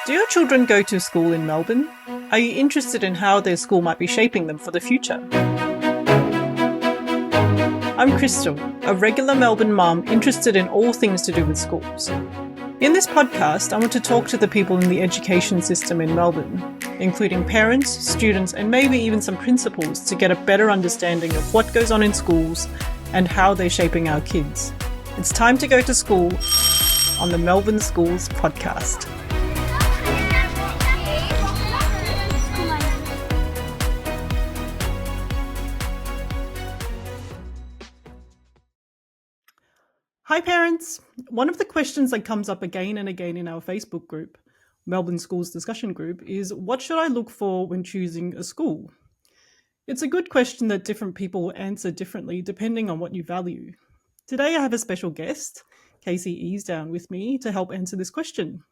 Do your children go to school in Melbourne? Are you interested in how their school might be shaping them for the future? I'm Crystal, a regular Melbourne mum interested in all things to do with schools. In this podcast, I want to talk to the people in the education system in Melbourne, including parents, students, and maybe even some principals to get a better understanding of what goes on in schools and how they're shaping our kids. It's time to go to school on the Melbourne Schools podcast. Hi parents! One of the questions that comes up again and again in our Facebook group, Melbourne Schools Discussion Group, is what should I look for when choosing a school? It's a good question that different people answer differently depending on what you value. Today I have a special guest, Kasey Easdown, with me to help answer this question.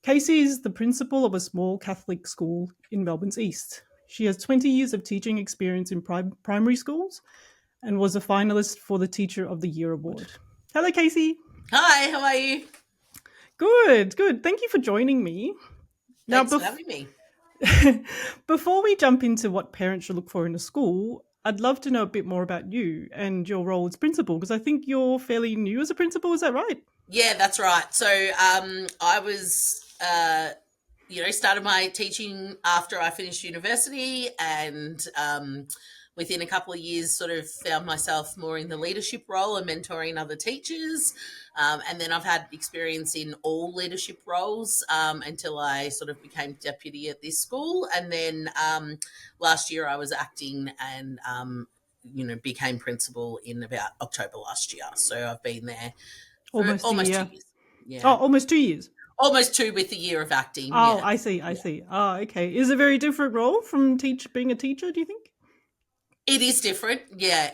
Kasey is the principal of a small Catholic school in Melbourne's East. She has 20 years of teaching experience in primary schools and was a finalist for the Teacher of the Year award. Hello, Kasey. Hi, how are you? Good. Thank you for joining me. Thanks for having me. Before we jump into what parents should look for in a school, I'd love to know a bit more about you and your role as principal, because I think you're fairly new as a principal. Is that right? Yeah, that's right. So I was, started my teaching after I finished university, and within a couple of years sort of found myself more in the leadership role and mentoring other teachers. And then I've had experience in all leadership roles until I sort of became deputy at this school. And then last year I was acting and, became principal in about October last year. So I've been there for almost 2 years. Yeah. Oh, almost 2 years. Almost 2 with a year of acting. Oh, yeah. I see. Oh, okay. Is it a very different role from being a teacher, do you think? It is different. Yeah.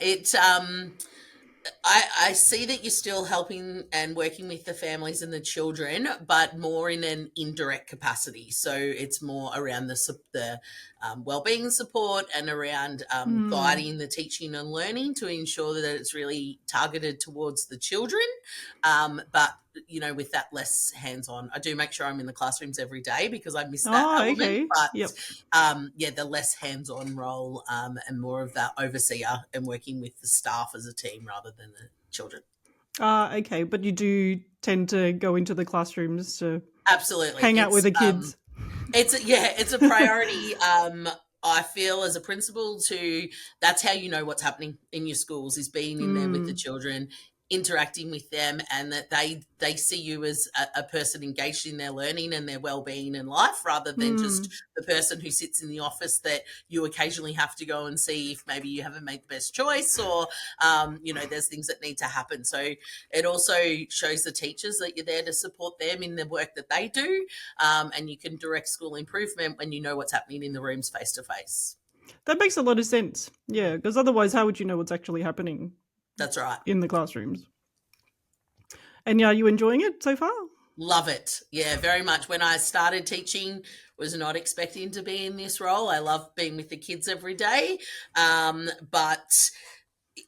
I see that you're still helping and working with the families and the children, but more in an indirect capacity. So it's more around the wellbeing support and around guiding the teaching and learning to ensure that it's really targeted towards the children. But with that less hands-on. I do make sure I'm in the classrooms every day because I miss that element. Okay. But yep. The less hands-on role and more of that overseer and working with the staff as a team rather than the children. Okay, but you do tend to go into the classrooms to absolutely hang out with the kids. It's a priority. I feel as a principal that's how you know what's happening in your schools is being in there with the children, interacting with them, and that they see you as a person engaged in their learning and their well-being in life rather than just the person who sits in the office that you occasionally have to go and see if maybe you haven't made the best choice or there's things that need to happen. So it also shows the teachers that you're there to support them in the work that they do, and you can direct school improvement when you know what's happening in the rooms face to face. That makes a lot of sense. Yeah, because otherwise how would you know what's actually happening? That's right. In the classrooms. And are you enjoying it so far? Love it. Yeah, very much. When I started teaching, was not expecting to be in this role. I love being with the kids every day. But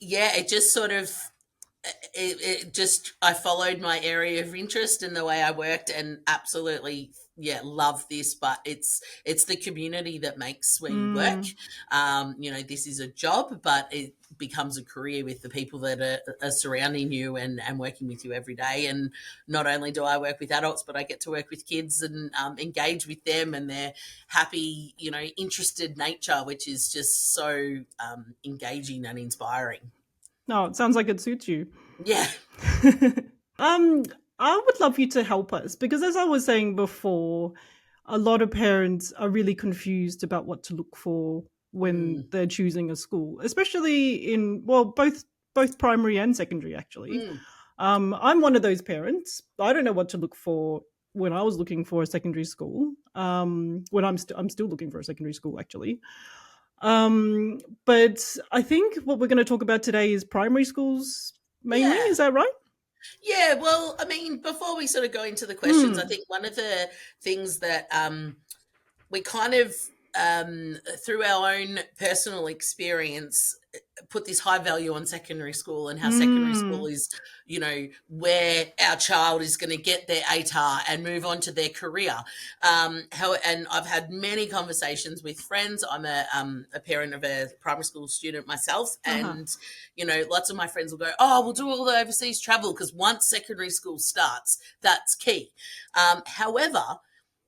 yeah, it just sort of, I followed my area of interest in the way I worked and absolutely love this, but it's the community that makes where you work. This is a job, but it becomes a career with the people that are surrounding you and working with you every day. And not only do I work with adults, but I get to work with kids and engage with them and their happy, interested nature, which is just so engaging and inspiring. No, it sounds like it suits you. Yeah. I would love you to help us because, as I was saying before, a lot of parents are really confused about what to look for when they're choosing a school, especially in both primary and secondary. Actually, I'm one of those parents. I don't know what to look for when I was looking for a secondary school. When I'm still looking for a secondary school, actually. But I think what we're going to talk about today is primary schools mainly. Is that right? Yeah, well, I mean, before we sort of go into the questions, I think one of the things that we kind of, through our own personal experience, put this high value on secondary school and how secondary school Mm. is, where our child is going to get their ATAR and move on to their career. And I've had many conversations with friends. I'm a parent of a primary school student myself, Uh-huh. and lots of my friends will go, "Oh, we'll do all the overseas travel because once secondary school starts, that's key." However,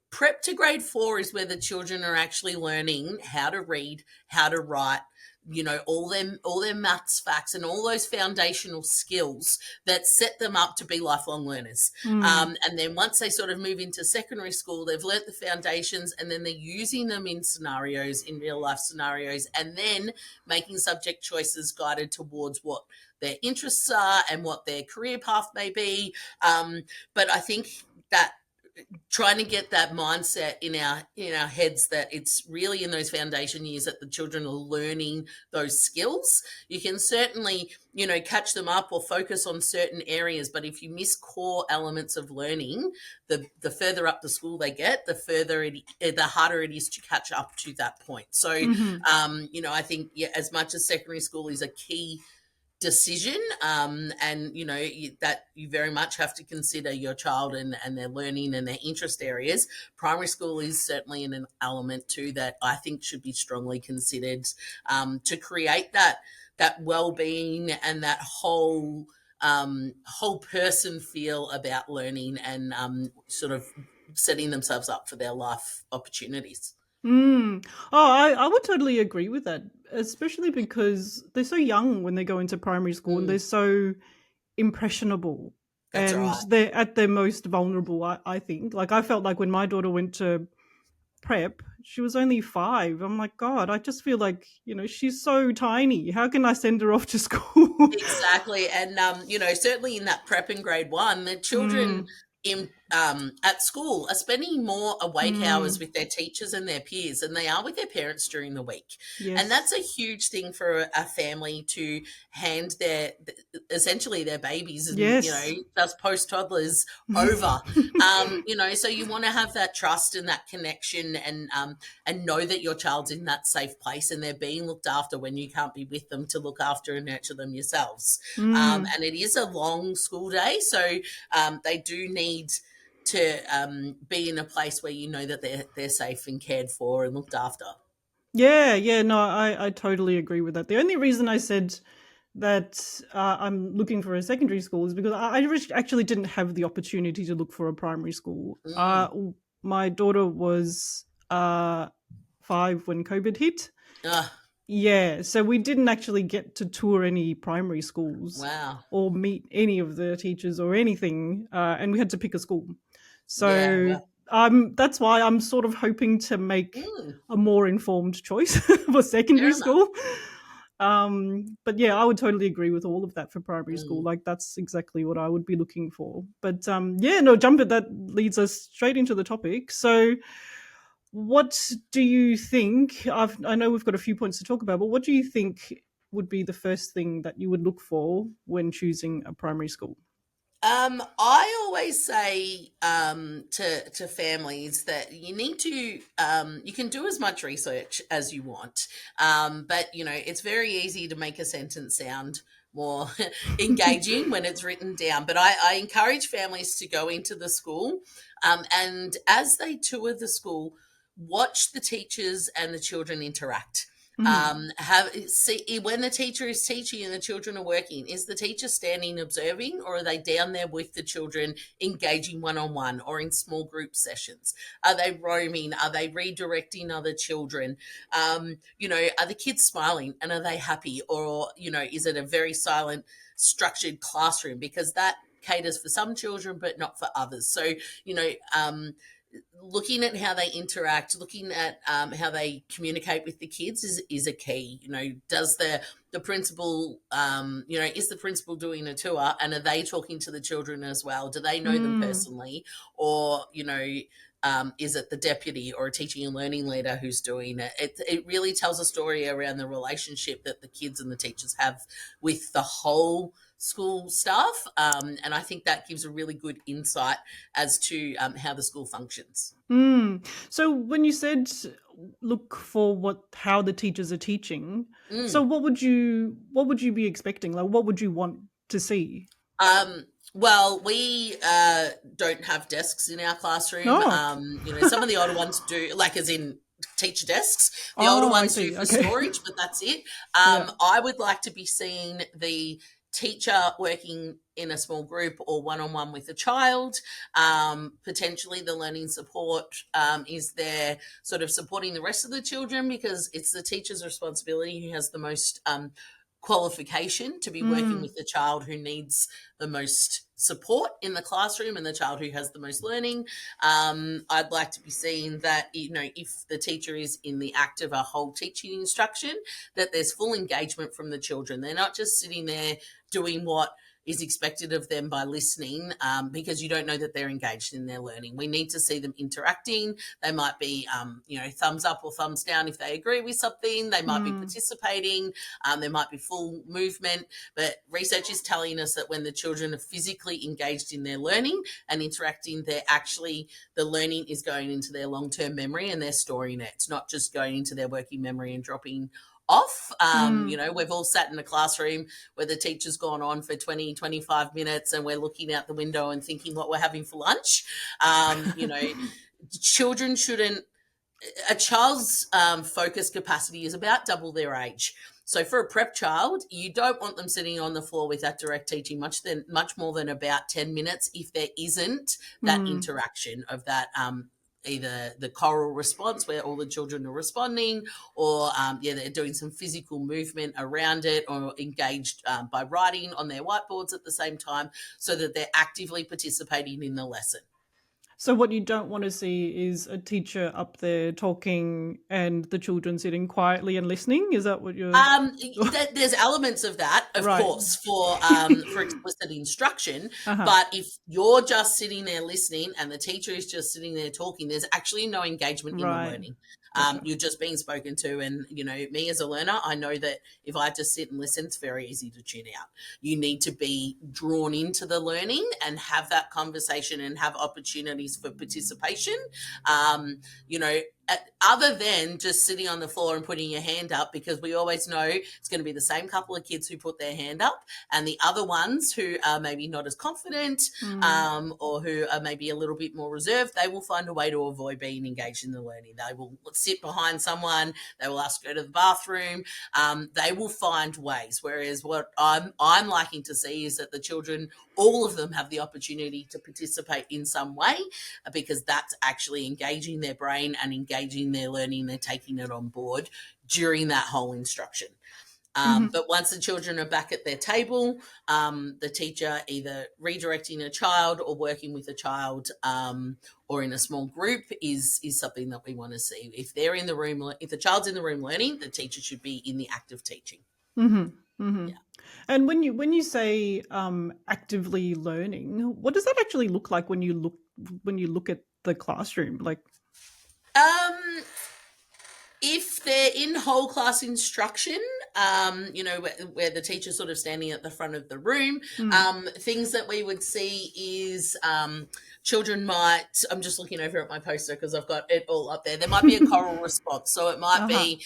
prep to grade 4 is where the children are actually learning how to read, how to write, all their maths facts and all those foundational skills that set them up to be lifelong learners. Mm. And then once they sort of move into secondary school, they've learnt the foundations, and then they're using them in scenarios, in real life scenarios, and then making subject choices guided towards what their interests are and what their career path may be. But I think that trying to get that mindset in our heads that it's really in those foundation years that the children are learning those skills. You can certainly catch them up or focus on certain areas, but if you miss core elements of learning, the further up the school they get, the harder it is to catch up to that point. So Mm-hmm. I think, yeah, as much as secondary school is a key decision, and that you very much have to consider your child and their learning and their interest areas. Primary school is certainly an element too that I think should be strongly considered, to create that well-being and that whole person feel about learning, and sort of setting themselves up for their life opportunities. Mm. Oh, I would totally agree with that, especially because they're so young when they go into primary school and they're Mm, so impressionable that's and right. they're at their most vulnerable, I think. Like, I felt like when my daughter went to prep, she was only 5. I'm like, God, I just feel like, she's so tiny. How can I send her off to school? Exactly. And, certainly in that prep in grade 1, the children Mm. at school are spending more awake hours Mm. with their teachers and their peers than they are with their parents during the week. And that's Yes. a huge thing for a family to hand essentially their babies and, Yes. thus post toddlers over. So you want to have that trust and that connection, and know that your child's in that safe place and they're being looked after when you can't be with them to look after and nurture them yourselves. Mm. And it is a long school day, so they do need to be in a place where you know that they're safe and cared for and looked after. Yeah, yeah, no, I totally agree with that. The only reason I said that I'm looking for a secondary school is because actually didn't have the opportunity to look for a primary school. Mm. My daughter was 5 when COVID hit. Ah, Yeah, so we didn't actually get to tour any primary schools wow. or meet any of the teachers or anything, and we had to pick a school. Yeah. So Well. that's why I'm sort of hoping to make Mm, a more informed choice for secondary fair enough. school. But yeah, I would totally agree with all of that for primary school. Mm. Like, that's exactly what I would be looking for. But yeah, no, jump it. That leads us straight into the topic. So, what do you think? I know we've got a few points to talk about, but what do you think would be the first thing that you would look for when choosing a primary school? I always say, to families that you need to, you can do as much research as you want, but it's very easy to make a sentence sound more engaging when it's written down. But I encourage families to go into the school, and as they tour the school, watch the teachers and the children interact. Mhm. Have see when the teacher is teaching and the children are working, is the teacher standing observing, or are they down there with the children engaging one-on-one or in small group sessions? Are they roaming? Are they redirecting other children? Are the kids smiling and are they happy, or is it a very silent structured classroom, because that caters for some children but not for others. So you know looking at how they interact, looking at how they communicate with the kids is a key. Does the principal, is the principal doing a tour, and are they talking to the children as well? Do they know them Mm. personally, or is it the deputy or a teaching and learning leader who's doing it? It really tells a story around the relationship that the kids and the teachers have with the whole school staff, and I think that gives a really good insight as to how the school functions. So when you said look for how the teachers are teaching, so Mm. what would you be expecting? Like, what would you want to see? Um, well, we don't have desks in our classroom. Oh, Some of the older ones do, like as in teacher desks. The older oh, I ones do see. for Okay, storage, but that's it. yeah. I would like to be seeing the teacher working in a small group or one-on-one with a child. Potentially the learning support is there sort of supporting the rest of the children, because it's the teacher's responsibility who has the most qualification to be working Mm, with the child who needs the most support in the classroom and the child who has the most learning. I'd like to be seeing that, if the teacher is in the act of a whole teaching instruction, that there's full engagement from the children. They're not just sitting there doing what is expected of them by listening, because you don't know that they're engaged in their learning. We need to see them interacting. They might be, thumbs up or thumbs down if they agree with something. They might be mm, participating. There might be full movement. But research is telling us that when the children are physically engaged in their learning and interacting, the learning is going into their long-term memory and they're storing it. It's not just going into their working memory and dropping off. mm. We've all sat in a classroom where the teacher's gone on for 20, 25 minutes and we're looking out the window and thinking what we're having for lunch. Children shouldn't, a child's focus capacity is about double their age. So for a prep child, you don't want them sitting on the floor with that direct teaching much more than about 10 minutes if there isn't that Mm. interaction of that either the choral response where all the children are responding, or they're doing some physical movement around it, or engaged by writing on their whiteboards at the same time, so that they're actively participating in the lesson. So what you don't want to see is a teacher up there talking and the children sitting quietly and listening. Is that what you're? There's elements of that, of Right. course, for explicit instruction. Uh-huh. But if you're just sitting there listening and the teacher is just sitting there talking, there's actually no engagement in the Right. learning. Gotcha. You're just being spoken to, and me as a learner, I know that if I just sit and listen, it's very easy to tune out. You need to be drawn into the learning and have that conversation and have opportunities for participation. Um, you know, other than just sitting on the floor and putting your hand up, because we always know it's going to be the same couple of kids who put their hand up, and the other ones who are maybe not as confident, Mm. or who are maybe a little bit more reserved, they will find a way to avoid being engaged in the learning. They will sit behind someone, they will ask to go to the bathroom, they will find ways. Whereas what I'm liking to see is that the children, all of them, have the opportunity to participate in some way, because that's actually engaging their brain and engaging their learning. They're taking it on board during that whole instruction. Mhm. But once the children are back at their table, the teacher either redirecting a child or working with a child, or in a small group is something that we want to see. If they're in the room, if the child's in the room learning, the teacher should be in the act of teaching. Mhm. Mhm. Yeah. And when you say actively learning, what does that actually look like when you look at the classroom? Like, Um, if they're in whole class instruction, where the teacher's sort of standing at the front of the room, mm. things that we would see is children might, I'm just looking over at my poster because I've got it all up there. There might be a choral response. So it might Uh-huh. be,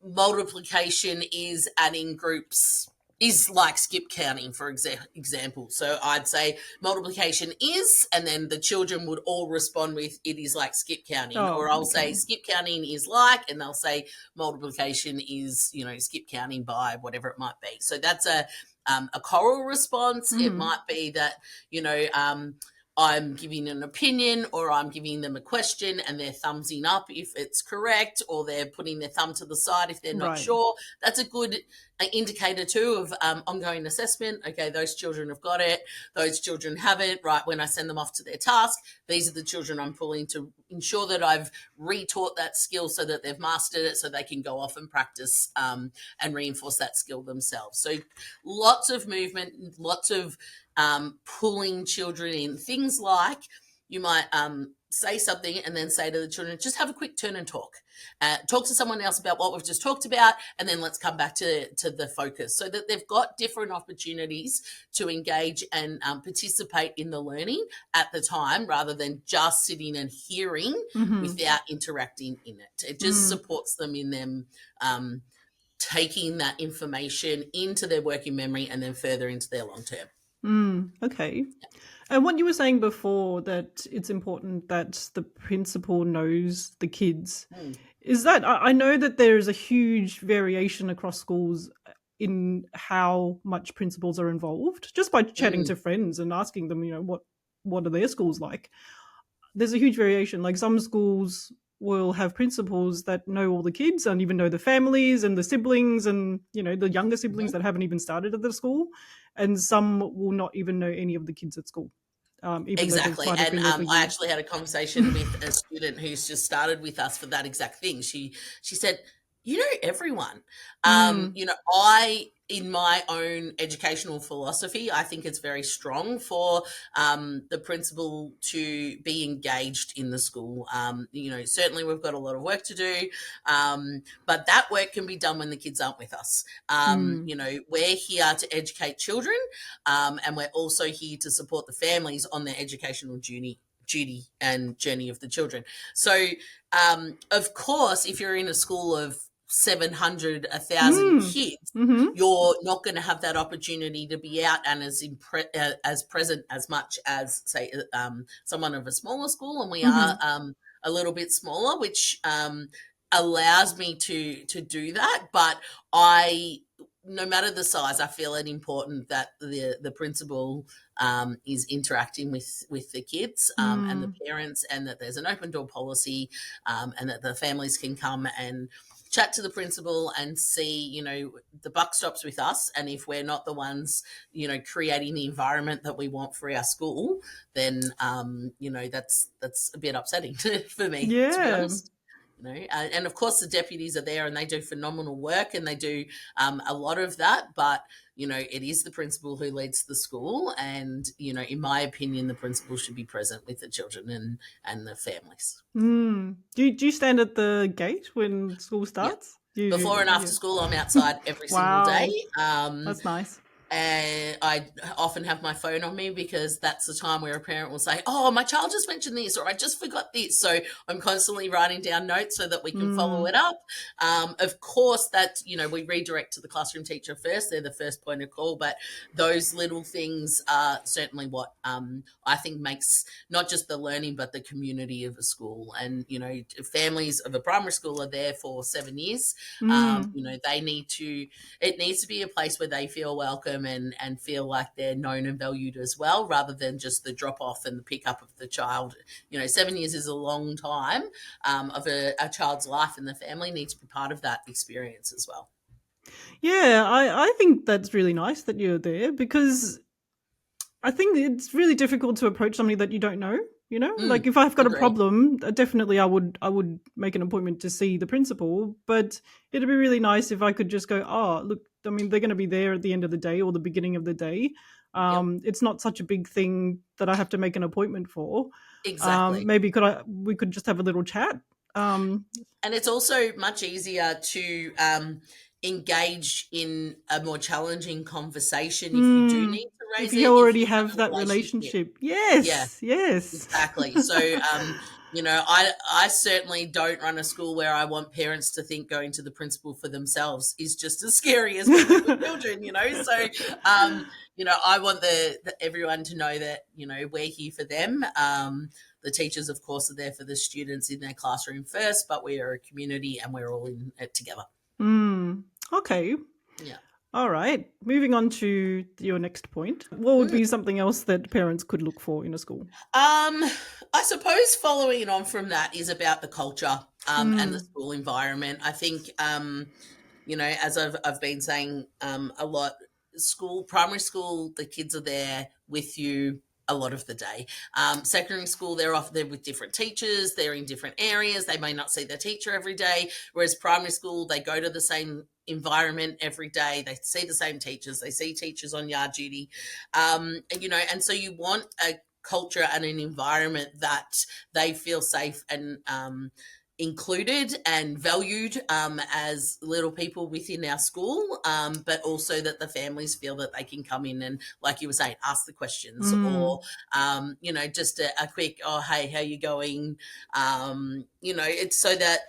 multiplication is adding groups, is like skip counting, for example. So I'd say multiplication is, and then the children would all respond with it is like skip counting. Oh, Or I'll say okay. skip counting is like, and they'll say multiplication is, skip counting by whatever it might be. So that's a choral response. It Mhm. might be that, I'm giving an opinion, or I'm giving them a question and they're thumbsing up if it's correct, or they're putting their thumb to the side if they're not Right. sure. That's a good indicator too of ongoing assessment. Okay, those children have got it. Those children haven't. Right, when I send them off to their task, these are the children I'm pulling to ensure that I've retaught that skill so that they've mastered it, so they can go off and practice and reinforce that skill themselves. So lots of movement, lots of pulling children in. Things like you might say something and then say to the children, just have a quick turn and talk. Talk to someone else about what we've just talked about, and then let's come back to the focus, so that they've got different opportunities to engage and participate in the learning at the time, rather than just sitting and hearing without interacting in it. It just supports them in them taking that information into their working memory and then further into their long term. Okay. And what you were saying before, that it's important that the principal knows the kids, is that, I know that there's a huge variation across schools in how much principals are involved, just by chatting to friends and asking them, what are their schools like. There's a huge variation. Like, some schools will have principals that know all the kids and even know the families and the siblings and, the younger siblings that haven't even started at the school. And some will not even know any of the kids at school, even though they Exactly. might have And been there for I years. actually had a conversation with a student who's just started with us for that exact thing. She said, you know, everyone. I, in my own educational philosophy, I think it's very strong for the principal to be engaged in the school. Certainly we've got a lot of work to do, but that work can be done when the kids aren't with us. We're here to educate children, and we're also here to support the families on their educational duty and journey of the children. So, of course, if you're in a school of 700, 1,000 kids, you're not going to have that opportunity to be out and as present as much as, say, someone of a smaller school. And we are a little bit smaller, which allows me to do that. But no matter the size, I feel it important that the principal is interacting with the kids and the parents, and that there's an open door policy, and that the families can come and chat to the principal and see, the buck stops with us. And if we're not the ones, creating the environment that we want for our school, then, that's a bit upsetting for me, to be honest. And of course the deputies are there and they do phenomenal work and they do a lot of that, but it is the principal who leads the school, and in my opinion the principal should be present with the children and the families. Do you stand at the gate when school Yeah, starts? before and after school I'm outside every single day. Wow, that's nice. And I often have my phone on me, because that's the time where a parent will say, oh, my child just mentioned this, or I just forgot this. So I'm constantly writing down notes so that we can follow it up. Of course, that, we redirect to the classroom teacher first. They're the first point of call. But those little things are certainly what I think makes not just the learning, but the community of a school. And, families of a primary school are there for 7 years. It needs to be a place where they feel welcome and feel like they're known and valued as well, rather than just the drop off and the pick up of the child. 7 years is a long time of a child's life, and the family needs to be part of that experience as well. Yeah, I think that's really nice that you're there, because I think it's really difficult to approach somebody that you don't know. Like, if I've got a problem, definitely I would make an appointment to see the principal. But it'd be really nice if I could just go, oh, look, I mean, they're going to be there at the end of the day or the beginning of the day. It's not such a big thing that I have to make an appointment for. Exactly. Maybe we could just have a little chat. And it's also much easier to engage in a more challenging conversation if you do need to raise it. If you already have that relationship. Yes. Exactly. So, I certainly don't run a school where I want parents to think going to the principal for themselves is just as scary as working with children, So, I want everyone to know that, we're here for them. The teachers, of course, are there for the students in their classroom first, but we are a community and we're all in it together. Okay. Yeah. All right. Moving on to your next point. What would be something else that parents could look for in a school? I suppose following on from that is about the culture and the school environment. I think, as I've been saying a lot, primary school, the kids are there with you a lot of the day. Secondary school, they're often there with different teachers. They're in different areas. They may not see their teacher every day. Whereas primary school, they go to the same environment every day. They see the same teachers. They see teachers on yard duty. And so you want a culture and an environment that they feel safe and included and valued as little people within our school, but also that the families feel that they can come in and, like you were saying, ask the questions, or Mm. just a quick, oh, hey, how you going? It's so that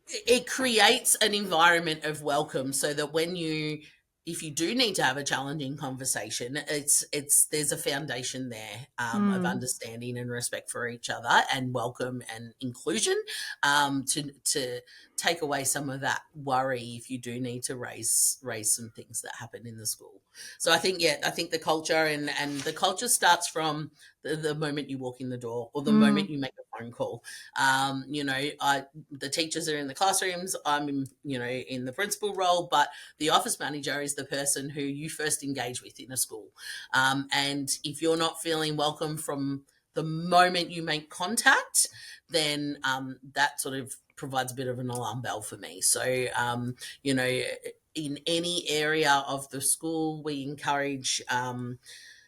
it creates an environment of welcome, so that when you, if you do need to have a challenging conversation, it's there's a foundation there, of Mm. understanding and respect for each other and welcome and inclusion, to take away some of that worry if you do need to raise some things that happen in the school. So I think, yeah, I think the culture, and the culture starts from the moment you walk in the door, or the Mm. moment you make a phone call. The teachers are in the classrooms. I'm in the principal role, but the office manager is the person who you first engage with in a school. And if you're not feeling welcome from the moment you make contact, then that sort of provides a bit of an alarm bell for me. So, in any area of the school, we encourage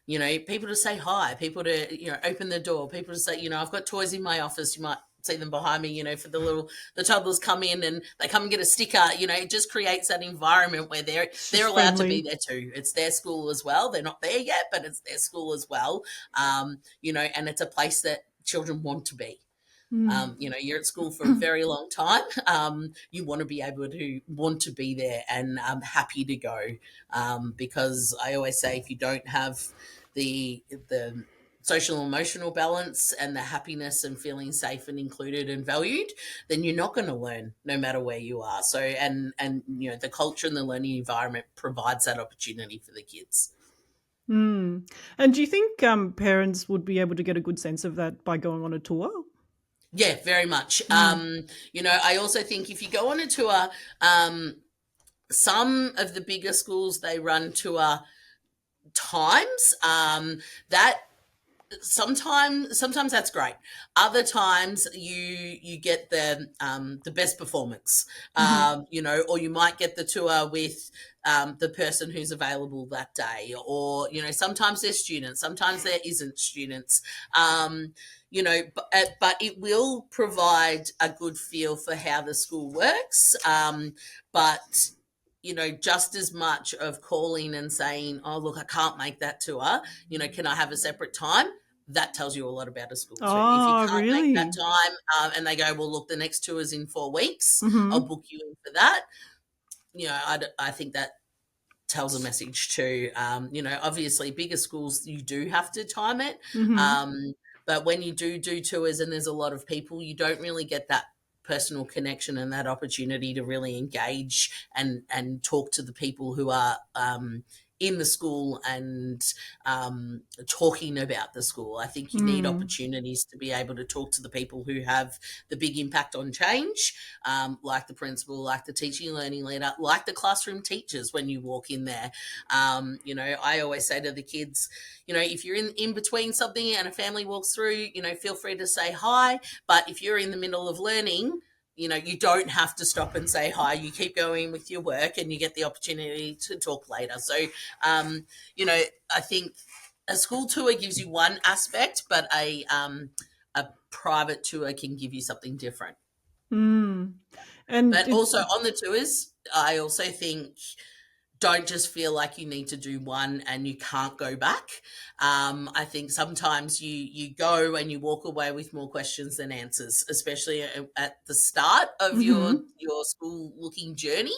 people to say hi, people to, open the door, people to say, I've got toys in my office. You might see them behind me, for the toddlers come in and they come and get a sticker. It just creates that environment where It's they're just allowed to be friendly. there too. It's their school as well. They're not there yet, but it's their school as well. And it's a place that children want to be. Mm. You're at school for a very long time. You want to be able to want to be there and happy to go, because I always say, if you don't have the social and emotional balance and the happiness and feeling safe and included and valued, then you're not going to learn no matter where you are. So, and the culture and the learning environment provides that opportunity for the kids. Mm. And do you think parents would be able to get a good sense of that by going on a tour? Yeah, very much. Mm. I also think if you go on a tour, some of the bigger schools, they run tour times. That sometimes that's great. Other times you get the best performance, Mhm. or you might get the tour with the person who's available that day, or sometimes there's students, sometimes there isn't students. But it will provide a good feel for how the school works. But just as much of calling and saying, oh, look, I can't make that tour, can I have a separate time? That tells you a lot about a school too. If you Oh, can't make that really? time, and they go, well, look, the next tour is in 4 weeks, I'll Mhm. book you in for that. I think that tells a message too. Obviously, bigger schools, you do have to time it. Mhm. But when you do tours and there's a lot of people, you don't really get that personal connection and that opportunity to really engage and talk to the people who are in the school and talking about the school. I think you need Mm. opportunities to be able to talk to the people who have the big impact on change, like the principal, like the teaching and learning leader, like the classroom teachers when you walk in there. I always say to the kids, if you're in between something and a family walks through, feel free to say hi. But if you're in the middle of learning, you don't have to stop and say hi. You keep going with your work and you get the opportunity to talk later. So, um, I think a school tour gives you one aspect, but a private tour can give you something different. Mm. And But it also on the tours, I also think, don't just feel like you need to do one and you can't go back. I think sometimes you go and you walk away with more questions than answers, especially at the start of Mhm. your school looking journey.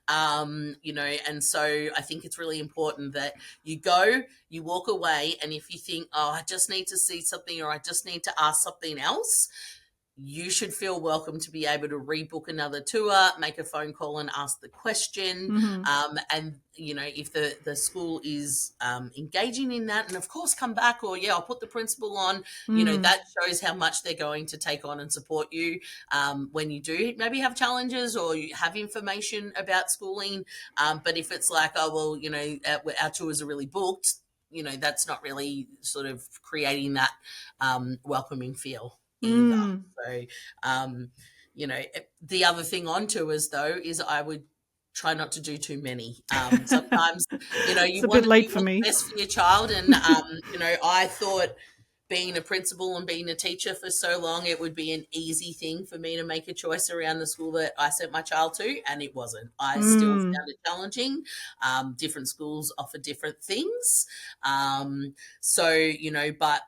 And so I think it's really important that you go, you walk away, and if you think, oh, I just need to see something or I just need to ask something else, you should feel welcome to be able to rebook another tour, make a phone call and ask the question. Mhm. And, if the school is engaging in that, and of course come back, or, yeah, I'll put the principal on, Mm. that shows how much they're going to take on and support you when you do maybe have challenges or you have information about schooling. But if it's like, oh, well, our tours are really booked, that's not really sort of creating that welcoming feel either. Mm. So, the other thing on tours though is I would try not to do too many. Sometimes, It's you a want bit to do late for what's me. best for your child. And, I thought being a principal and being a teacher for so long, it would be an easy thing for me to make a choice around the school that I sent my child to, and it wasn't. I still Mm, found it challenging. Different schools offer different things. But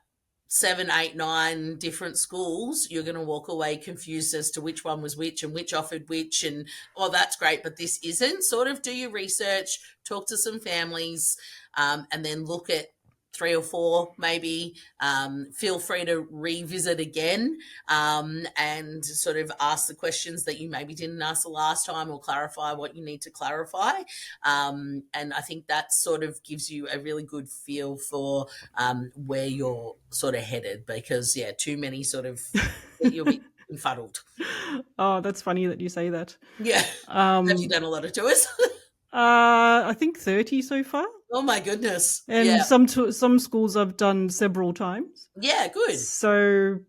7, 8, 9 different schools, you're going to walk away confused as to which one was which and which offered which. And, oh, that's great, but this isn't. Sort of do your research, talk to some families, and then look at 3 or 4 maybe. Feel free to revisit again, and sort of ask the questions that you maybe didn't ask the last time, or clarify what you need to clarify. And I think that sort of gives you a really good feel for where you're sort of headed, because, yeah, too many sort of, you'll be befuddled. oh, that's funny that you say that. Yeah. Have you Um, done a lot of tours? I think 30 so far, Oh my goodness. and Yeah. some schools I've done several times. Yeah, good. So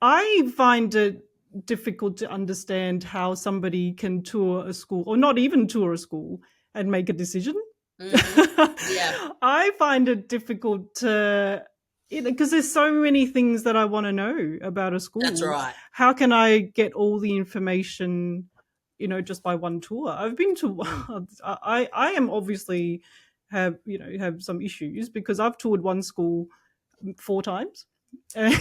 I find it difficult to understand how somebody can tour a school, or not even tour a school, and make a decision. Mhm. Yeah, I find it difficult to, because there's so many things that I want to know about a that's school. right. How can I get all the information, just by one tour? I've been to, Mm. I am obviously have some issues because I've toured one school 4 times, and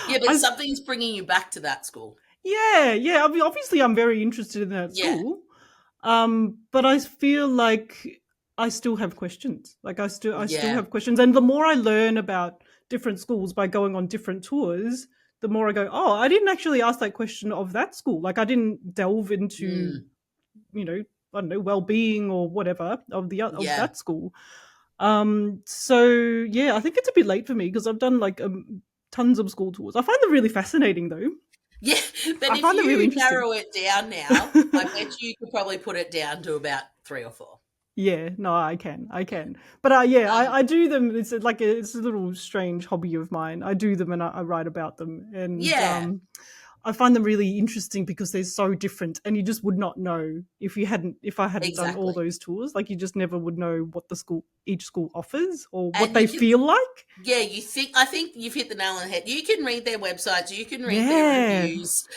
Yeah, but I something's bringing you back to that school. yeah. I mean, obviously, I'm very interested in that Yeah, school, but I feel like I still have questions. Like I still yeah. have questions, and the more I learn about different schools by going on different tours, the more I go, oh, I didn't actually ask that question of that school. Like I didn't delve into, Mm, you know, I don't know, well-being or whatever of yeah. that school. So yeah, I think it's a bit late for me because I've done like tons of school tours. I find them really fascinating though. Yeah, but I if find them really you interesting. narrow it down now, I bet you could probably put it down to about 3 or 4. Yeah, no, I Yeah. can. But yeah, Um, I do them. It's a little strange hobby of mine. I do them and I write about them, and yeah, I find them really interesting because they're so different, and you just would not know if I hadn't done all exactly. those tours. Like you just never would know what each school offers or what And they you can, feel like. yeah, I think you've hit the nail on the head. You can read their websites, you can read their Yeah. reviews.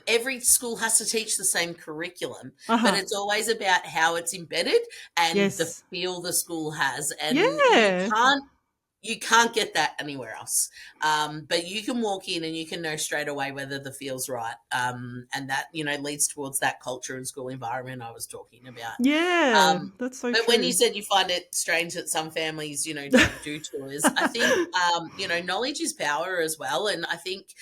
Every school has to teach the same curriculum, Uh but huh. it's always about how it's embedded and the Yes. feel the school has. And Yeah. you can't get that anywhere else. But you can walk in and you can know straight away whether the feel's right. And that, leads towards that culture and school environment I was talking about. Yeah. Um, That's so but when you true. said you find it strange that some families, don't do tours, I think, knowledge is power as well. And I think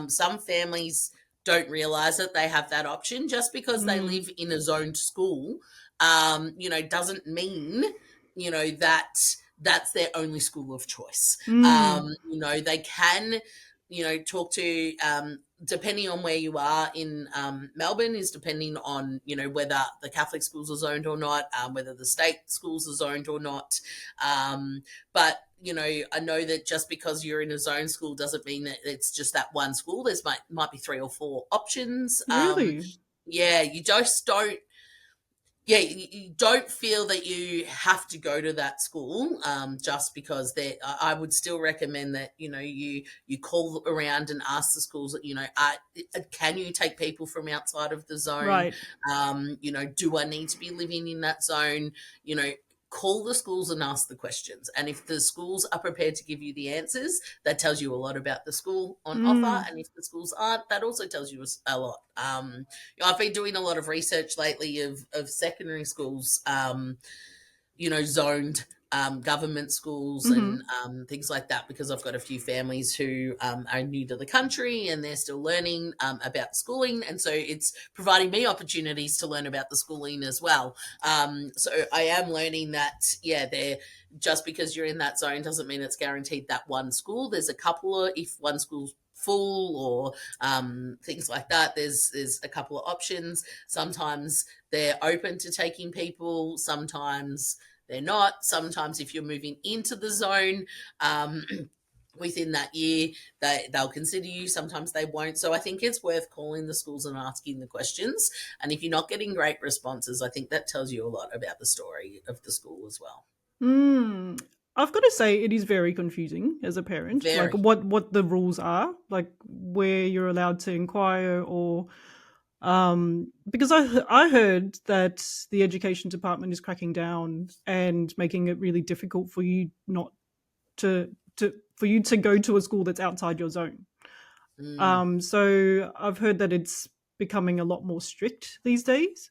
some families don't realize that they have that option. Just because they Mm. live in a zoned school, doesn't mean, that that's their only school of choice. Mm. They can, talk to, depending on where you are in Melbourne, is depending on, whether the Catholic schools are zoned or not, whether the state schools are zoned or not. But I know that just because you're in a zone school doesn't mean that it's just that one school. There's might be 3 or 4 options. Really? Yeah, you just don't. Yeah, you don't feel that you have to go to that school, just because they. I would still recommend that you call around and ask the schools that can you take people from outside of the zone? Right. Do I need to be living in that zone? You know, call the schools and ask the questions. And if the schools are prepared to give you the answers, that tells you a lot about the school on offer. Mm. And if the schools aren't, that also tells you a lot. I've been doing a lot of research lately of secondary schools, zoned government schools and Mhm. things like that, because I've got a few families who are new to the country and they're still learning about schooling. And so it's providing me opportunities to learn about the schooling as well. So I am learning that, yeah, they're just because you're in that zone doesn't mean it's guaranteed that one school. There's a couple of, if one school's full or things like that, there's a couple of options. Sometimes they're open to taking people, sometimes they're not. Sometimes if you're moving into the zone, within that year, they'll consider you. Sometimes they won't. So I think it's worth calling the schools and asking the questions. And if you're not getting great responses, I think that tells you a lot about the story of the school as well. Mm. I've got to say it is very confusing as a parent, like Very. what the rules are, like where you're allowed to inquire or because I heard that the education department is cracking down and making it really difficult for you not to for you to go to a school that's outside your zone. Mm. So I've heard that it's becoming a lot more strict these days.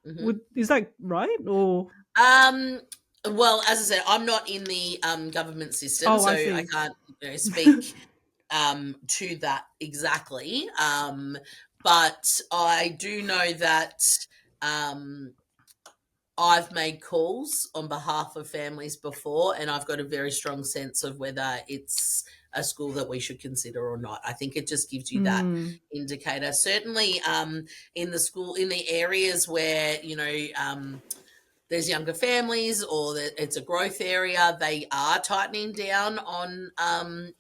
Hmm. Would is that right or Um, well, as I said, I'm not in the government system, oh, so I I see. can't speak to that exactly. But I do know that um, I've made calls on behalf of families before, and I've got a very strong sense of whether it's a school that we should consider or not. I think it just gives you that Mm. indicator. Certainly, in the school, in the areas where there's younger families or that it's a growth area, they are tightening down on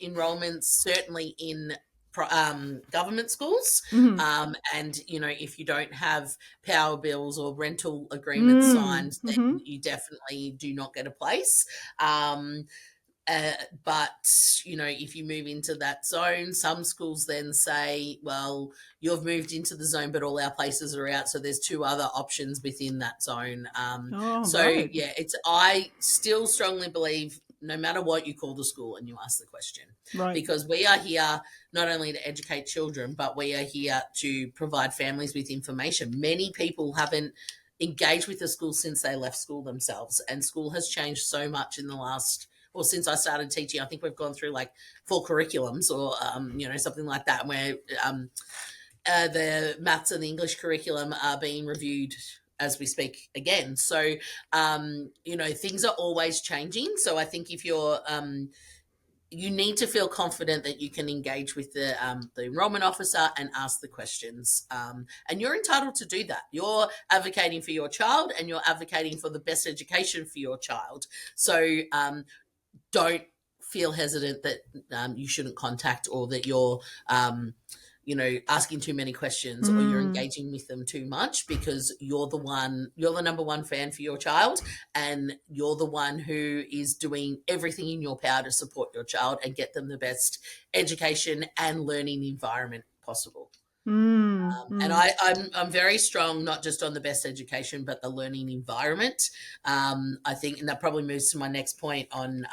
enrollments, certainly in government schools. Mhm. And, if you don't have power bills or rental agreements Mm. signed, then Mhm. you definitely do not get a place. Um, uh, but if you move into that zone, some schools then say, well, you've moved into the zone, but all our places are out. So there's two other options within that zone. Oh, So right. yeah, I still strongly believe no matter what you call the school and you ask the question, Right. because we are here not only to educate children, but we are here to provide families with information. Many people haven't engaged with the school since they left school themselves, and school has changed so much in the last, well, since I started teaching. I think we've gone through like 4 curriculums or, something like that, where the maths and the English curriculum are being reviewed as we speak again. So, things are always changing. So I think if you need to feel confident that you can engage with the enrollment officer and ask the questions. And you're entitled to do that. You're advocating for your child and you're advocating for the best education for your child. So don't feel hesitant that you shouldn't contact, or that you're asking too many questions, or you're Mm. engaging with them too much, because you're the number one fan for your child, and you're the one who is doing everything in your power to support your child and get them the best education and learning environment possible. Mm. And Mm. I'm very strong, not just on the best education, but the learning environment. I think, and that probably moves to my next point on,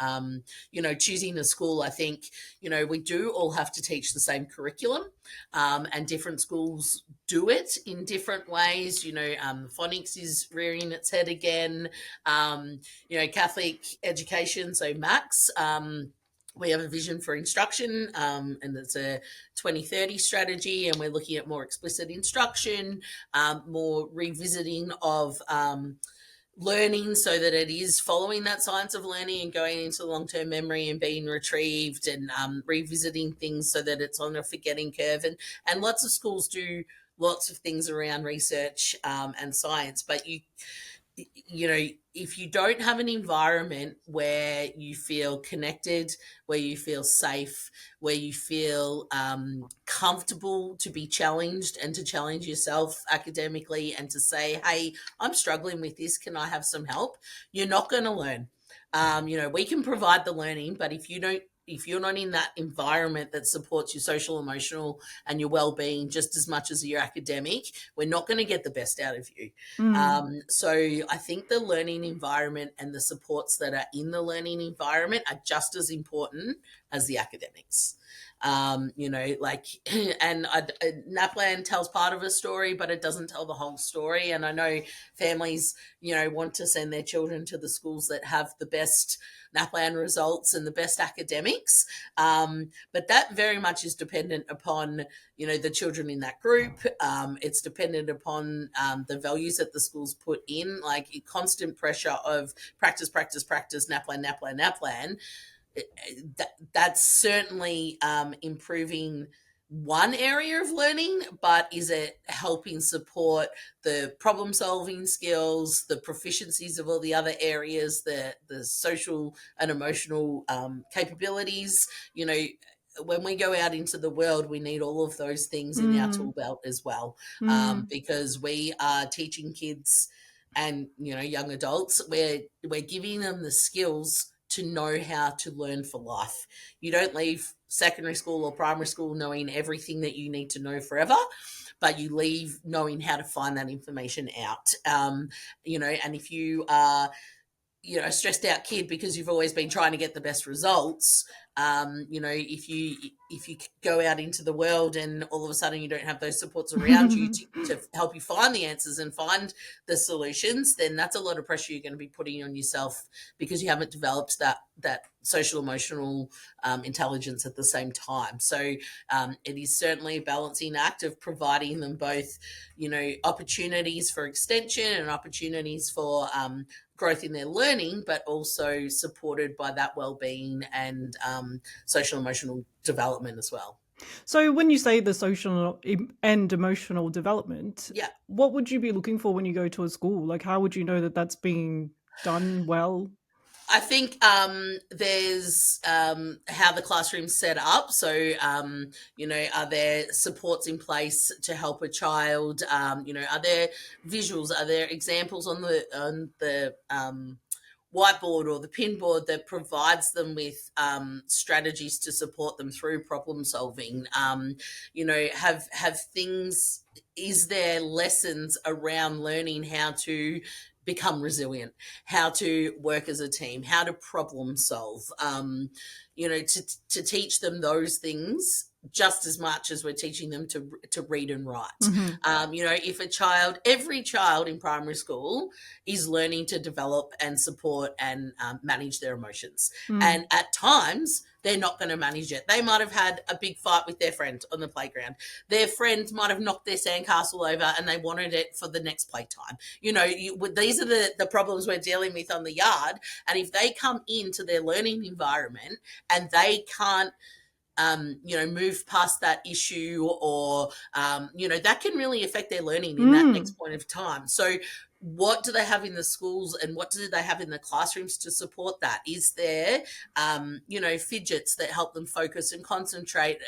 choosing a school. I think, we do all have to teach the same curriculum, and different schools do it in different ways. Phonics is rearing its head again. Catholic education, so Max. We have a vision for instruction, and it's a 2030 strategy, and we're looking at more explicit instruction, more revisiting of learning, so that it is following that science of learning and going into long-term memory and being retrieved, and revisiting things so that it's on a forgetting curve. And lots of schools do lots of things around research and science, but if you don't have an environment where you feel connected, where you feel safe, where you feel comfortable to be challenged and to challenge yourself academically and to say, hey, I'm struggling with this, can I have some help? You're not going to learn. We can provide the learning, but if you're not in that environment that supports your social, emotional, and your well-being just as much as your academic, we're not going to get the best out of you. Mm. So I think the learning environment and the supports that are in the learning environment are just as important as the academics. And NAPLAN tells part of a story, but it doesn't tell the whole story. And I know families, want to send their children to the schools that have the best NAPLAN results and the best academics. But that very much is dependent upon, the children in that group. It's dependent upon the values that the schools put in, like constant pressure of practice, practice, practice, NAPLAN, NAPLAN, NAPLAN. That's certainly improving one area of learning, but is it helping support the problem solving skills, the proficiencies of all the other areas, the social and emotional capabilities? You know, when we go out into the world, we need all of those things in our Mm. tool belt as well, Mm. because we are teaching kids and young adults. We're giving them the skills to know how to learn for life. You don't leave secondary school or primary school knowing everything that you need to know forever, but you leave knowing how to find that information out. And if you are a stressed out kid because you've always been trying to get the best results, if you go out into the world and all of a sudden you don't have those supports around you to help you find the answers and find the solutions, then that's a lot of pressure you're going to be putting on yourself because you haven't developed that social emotional intelligence at the same time. So it is certainly a balancing act of providing them both opportunities for extension and opportunities for growth in their learning, but also supported by that well-being and social emotional development as well. So, when you say the social and emotional development, Yeah. what would you be looking for when you go to a school? Like, how would you know that that's being done well? I think there's how the classroom's set up. So, are there supports in place to help a child? Are there visuals? Are there examples on the whiteboard or the pinboard that provides them with strategies to support them through problem solving? Have things? Is there lessons around learning how to become resilient, how to work as a team, how to problem solve? To teach them those things just as much as we're teaching them to read and write. Mm-hmm. If every child in primary school is learning to develop and support and manage their emotions. Mm. And at times, they're not going to manage it. They might have had a big fight with their friend on the playground. Their friend might have knocked their sandcastle over and they wanted it for the next playtime. These are the problems we're dealing with on the yard. And if they come into their learning environment and they can't move past that issue, or that can really affect their learning in that next Mm. point of time. So what do they have in the schools and what do they have in the classrooms to support that? Is there fidgets that help them focus and concentrate?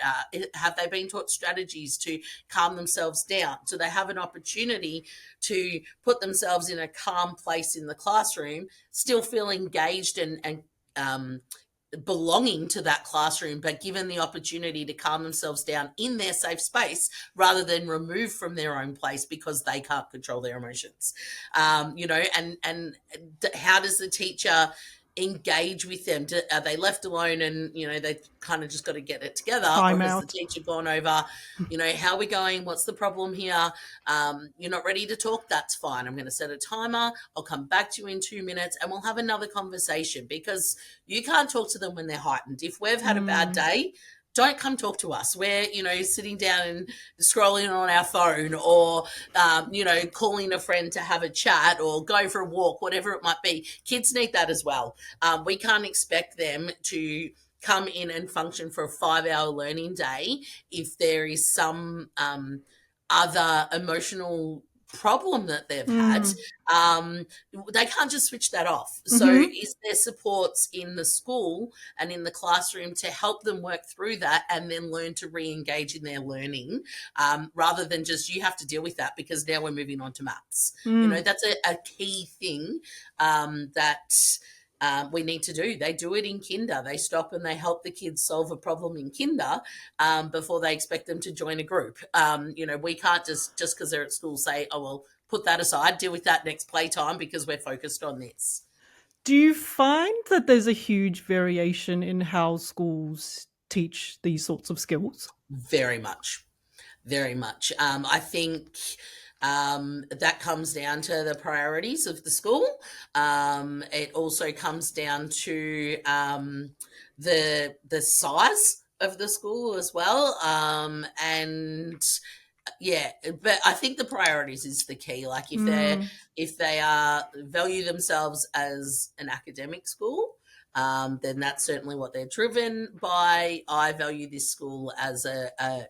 Have they been taught strategies to calm themselves down? Do they have an opportunity to put themselves in a calm place in the classroom, still feel engaged and belonging to that classroom, but given the opportunity to calm themselves down in their safe space rather than removed from their own place because they can't control their emotions? And how does the teacher engage with them? Are they left alone and they kind of just got to get it together, or Time has the out. teacher gone over, how are we going, what's the problem here? You're not ready to talk, that's fine, I'm going to set a timer, I'll come back to you in 2 minutes and we'll have another conversation, because you can't talk to them when they're heightened. If we've had a bad Mm. day, don't come talk to us. We're, sitting down and scrolling on our phone, or, calling a friend to have a chat or go for a walk, whatever it might be. Kids need that as well. We can't expect them to come in and function for a 5-hour learning day if there is some other emotional problem that they've had. Mm. They can't just switch that off. So Mm-hmm. is there supports in the school and in the classroom to help them work through that and then learn to re-engage in their learning, rather than just, you have to deal with that because now we're moving on to maths? Mm. That's a key thing that we need to do. They do it in kinder. They stop and they help the kids solve a problem in kinder before they expect them to join a group. We can't just because they're at school say, oh, well, put that aside, deal with that next playtime because we're focused on this. Do you find that there's a huge variation in how schools teach these sorts of skills? Very much. Very much. I think that comes down to the priorities of the school. It also comes down to the size of the school as well. And yeah, but I think the priorities is the key. Like Mm. if they are value themselves as an academic school, then that's certainly what they're driven by. I value this school as a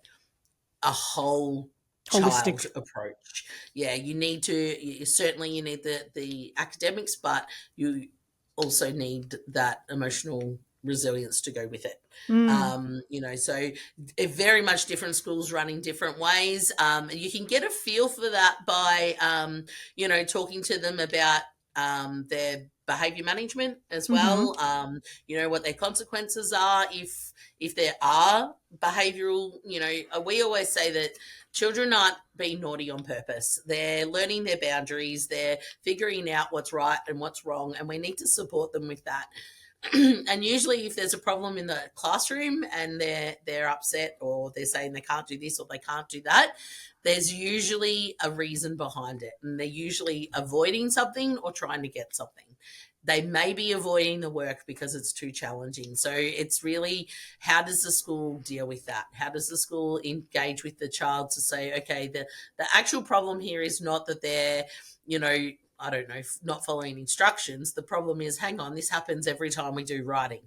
a whole child Holistic. approach. Yeah, you need to certainly you need the academics, but you also need that emotional resilience to go with it. Mm. So very much different schools run in different ways. You can get a feel for that by talking to them about their behavior management as Mm-hmm. well. What their consequences are if there are behavioral. We always say that children aren't being naughty on purpose. They're learning their boundaries. They're figuring out what's right and what's wrong, and we need to support them with that. And usually, if there's a problem in the classroom and they're upset or they're saying they can't do this or they can't do that, there's usually a reason behind it, and they're usually avoiding something or trying to get something. They may be avoiding the work because it's too challenging. So it's really, how does the school deal with that? How does the school engage with the child to say, okay, the actual problem here is not that they're, you know, I don't know, not following instructions. The problem is, hang on, this happens every time we do writing.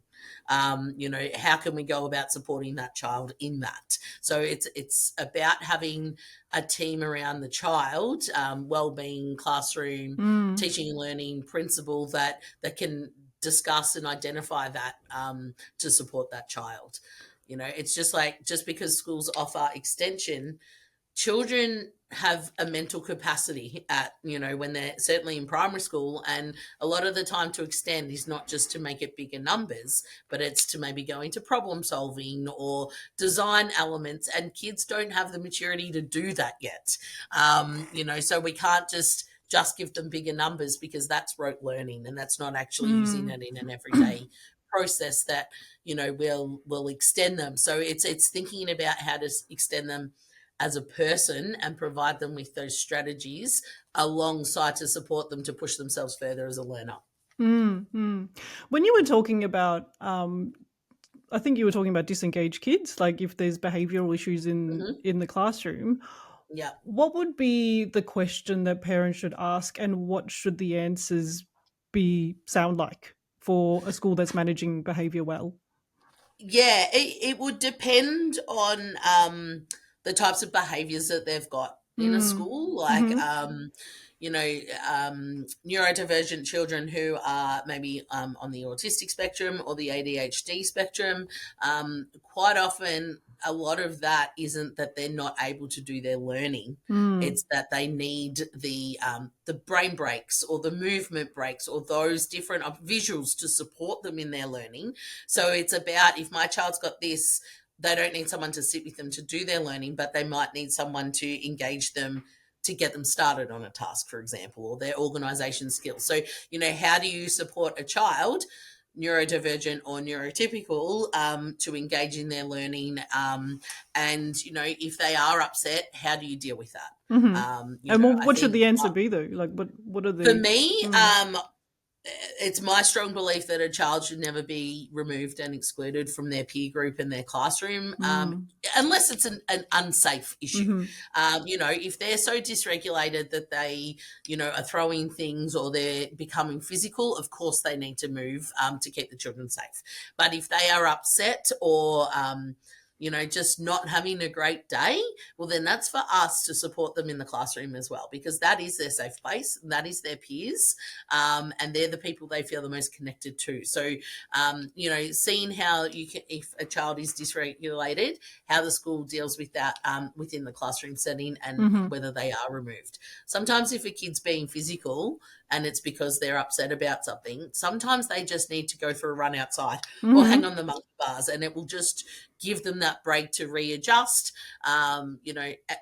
How can we go about supporting that child in that? So it's about having a team around the child, well-being, classroom, Mm. teaching and learning principle that can discuss and identify that, to support that child. It's just because schools offer extension, children have a mental capacity when they're certainly in primary school, and a lot of the time to extend is not just to make it bigger numbers, but it's to maybe go into problem solving or design elements, and kids don't have the maturity to do that yet. So we can't just give them bigger numbers, because that's rote learning and that's not actually using Mm. it in an everyday process that will extend them. So it's thinking about how to extend them as a person and provide them with those strategies alongside to support them to push themselves further as a learner. Mm. Mm. When you were talking about, I think you were talking about disengaged kids, like if there's behavioral issues Hmm. in the classroom, Yeah. what would be the question that parents should ask, and what should the answers be sound like for a school that's managing behavior well? Yeah, it would depend on the types of behaviors that they've got in a Mm. school, like Mhm. neurodivergent children who are maybe on the autistic spectrum or the ADHD spectrum. Quite often, a lot of that isn't that they're not able to do their learning; Mm. it's that they need the brain breaks or the movement breaks or those different visuals to support them in their learning. So it's about, if my child's got this, they don't need someone to sit with them to do their learning, but they might need someone to engage them to get them started on a task, for example, or their organization skills. So, how do you support a child, neurodivergent or neurotypical, to engage in their learning? And, if they are upset, how do you deal with that? Mhm. And I what should think the answer be though? Like what are for the me, Mm. it's my strong belief that a child should never be removed and excluded from their peer group and their classroom, Mm. unless it's an unsafe issue. Mhm. If they're so dysregulated that they, are throwing things or they're becoming physical, of course they need to move, to keep the children safe. But if they are upset or, just not having a great day, well, then that's for us to support them in the classroom as well, because that is their safe place, that is their peers, and they're the people they feel the most connected to. So, seeing how you can, if a child is dysregulated, how the school deals with that, within the classroom setting, and Mhm. whether they are removed. Sometimes, if a kid's being physical and it's because they're upset about something, sometimes they just need to go for a run outside or hang Mhm. on the monkey bars, and it will just give them that break to readjust.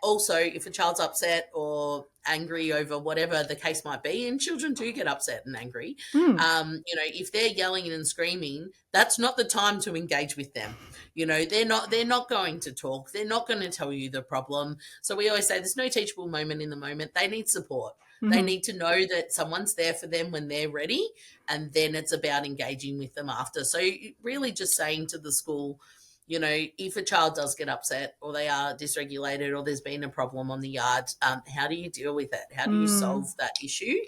Also, if a child's upset or angry over whatever the case might be, and children do get upset and angry, Mm. if they're yelling and screaming, that's not the time to engage with them. They're not going to talk. They're not going to tell you the problem. So we always say there's no teachable moment in the moment. They need support. They Mhm. need to know that someone's there for them when they're ready, and then it's about engaging with them after. So really just saying to the school, if a child does get upset or they are dysregulated or there's been a problem on the yard, how do you deal with it? How do you Mm. solve that issue?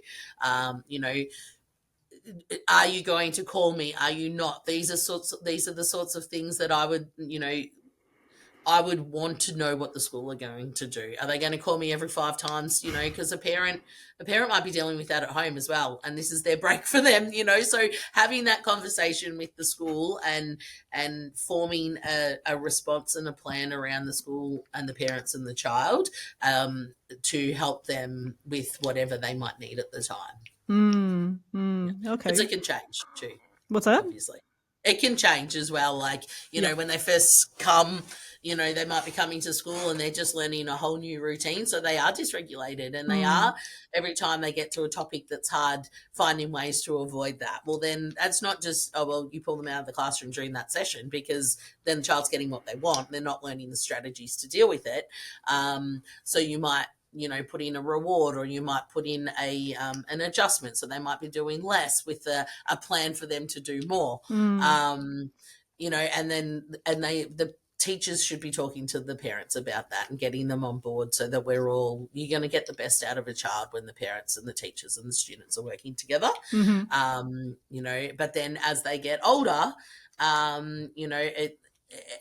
Um, you know, are you going to call me? Are you not? These are the sorts of things that I would, I would want to know what the school are going to do. Are they going to call me every 5 times, because a parent might be dealing with that at home as well, and this is their break for them, so having that conversation with the school and forming a response and a plan around the school and the parents and the child, to help them with whatever they might need at the time. Yeah. Because Okay. it can change too, What's that? obviously. It can change as well. Like, Yep. when they first come, they might be coming to school and they're just learning a whole new routine. So they are dysregulated, and they Mm. are, every time they get to a topic that's hard, finding ways to avoid that. Well, then that's not just, oh, well, you pull them out of the classroom during that session, because then the child's getting what they want. They're not learning the strategies to deal with it. So you might, put in a reward, or you might put in an adjustment. So they might be doing less with a plan for them to do more. Mm. um, the teachers should be talking to the parents about that and getting them on board, so that you're going to get the best out of a child when the parents and the teachers and the students are working together. Mm-hmm. But then as they get older,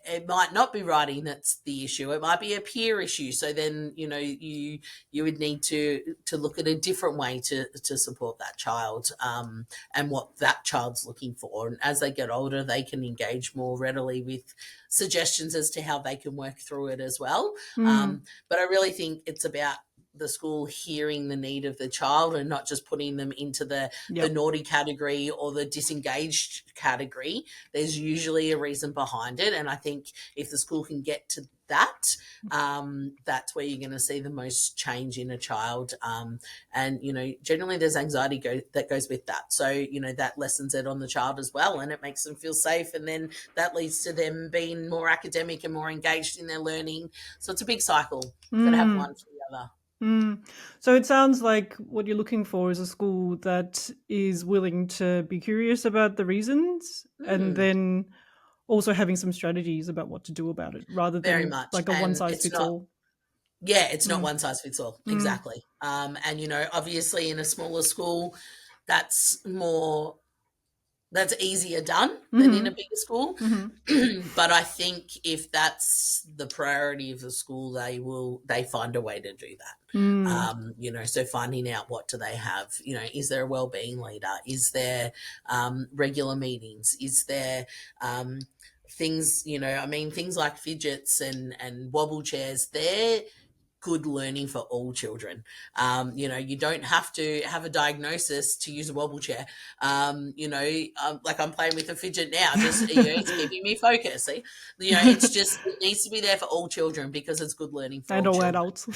it might not be writing that's the issue. It might be a peer issue. So then, you would need to look at a different way to support that child, and what that child's looking for. And as they get older, they can engage more readily with suggestions as to how they can work through it as well. Mm. But I really think it's about the school hearing the need of the child, and not just putting them into the Yep. naughty category or the disengaged category. There's usually a reason behind it, and I think if the school can get to that, that's where you're going to see the most change in a child. And generally there's anxiety that goes with that, so that lessens it on the child as well, and it makes them feel safe, and then that leads to them being more academic and more engaged in their learning. So it's a big cycle. You've got to have Mm. one for the other. Mm. So it sounds like what you're looking for is a school that is willing to be curious about the reasons, and Mm, then also having some strategies about what to do about it, rather very than much. like a one And size it's fits not, all. yeah, it's not Mm. one size fits all. Mm. Exactly. And obviously in a smaller school, that's more that's easier done than in a Mm-hmm. bigger school. Mm-hmm. But I think if that's the priority of the school, they find a way to do that. Mm. So finding out, what do they have? Is there a wellbeing leader? Is there regular meetings? Is there things? Things like fidgets and wobble chairs. They're good learning for all children. You don't have to have a diagnosis to use a wobble chair. Like I'm playing with a fidget now, just it's keeping me focused. See, it needs to be there for all children, because it's good learning for And all all children. adults.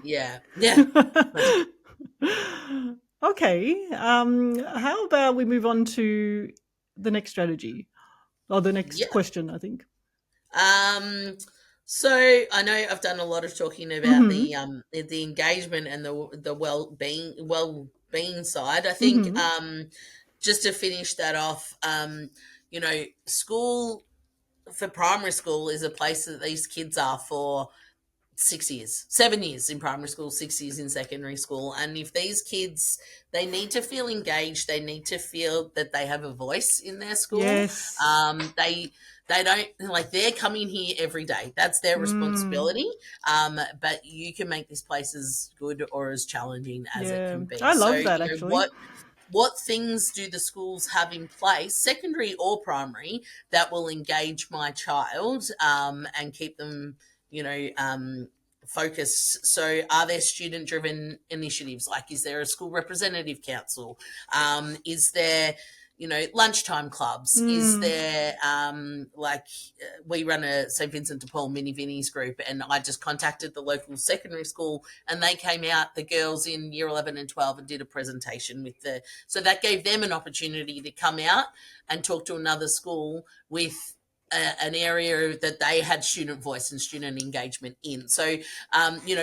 Yeah, yeah, that's right. Okay. How about we move on to the next strategy, or the next Yeah. question, I think. Um, so I know I've done a lot of talking about Mm-hmm. the engagement and the well being side. I think Mm-hmm. just to finish that off, school for primary school is a place that these kids are for 6 years, 7 years in primary school, 6 years in secondary school. And if these kids, they need to feel engaged, they need to feel that they have a voice in their school. Yes. They don't, like, they're coming here every day. That's their Mm. responsibility. But you can make this place as good or as challenging as it Yeah. can be. I So, love that actually. what things do the schools have in place, secondary or primary, that will engage my child, and keep them, focused? So, are there student driven initiatives? Like, is there a school representative council? Is there, lunchtime clubs? Is Mm. there, we run a St. Vincent de Paul mini Vinnies group, and I just contacted the local secondary school, and they came out, the girls in year 11 and 12, and did a presentation so that gave them an opportunity to come out and talk to another school with an area that they had student voice and student engagement in. So,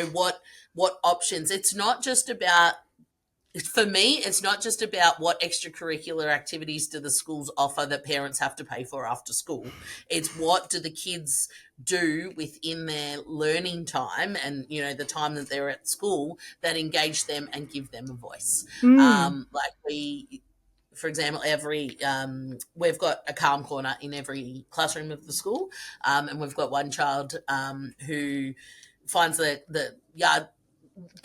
what options? It's not just about, for me, it's not just about what extracurricular activities do the schools offer that parents have to pay for after school. It's what do the kids do within their learning time and, the time that they're at school, that engage them and give them a voice. Mm. Like for example, we've got a calm corner in every classroom of the school, and we've got one child who finds the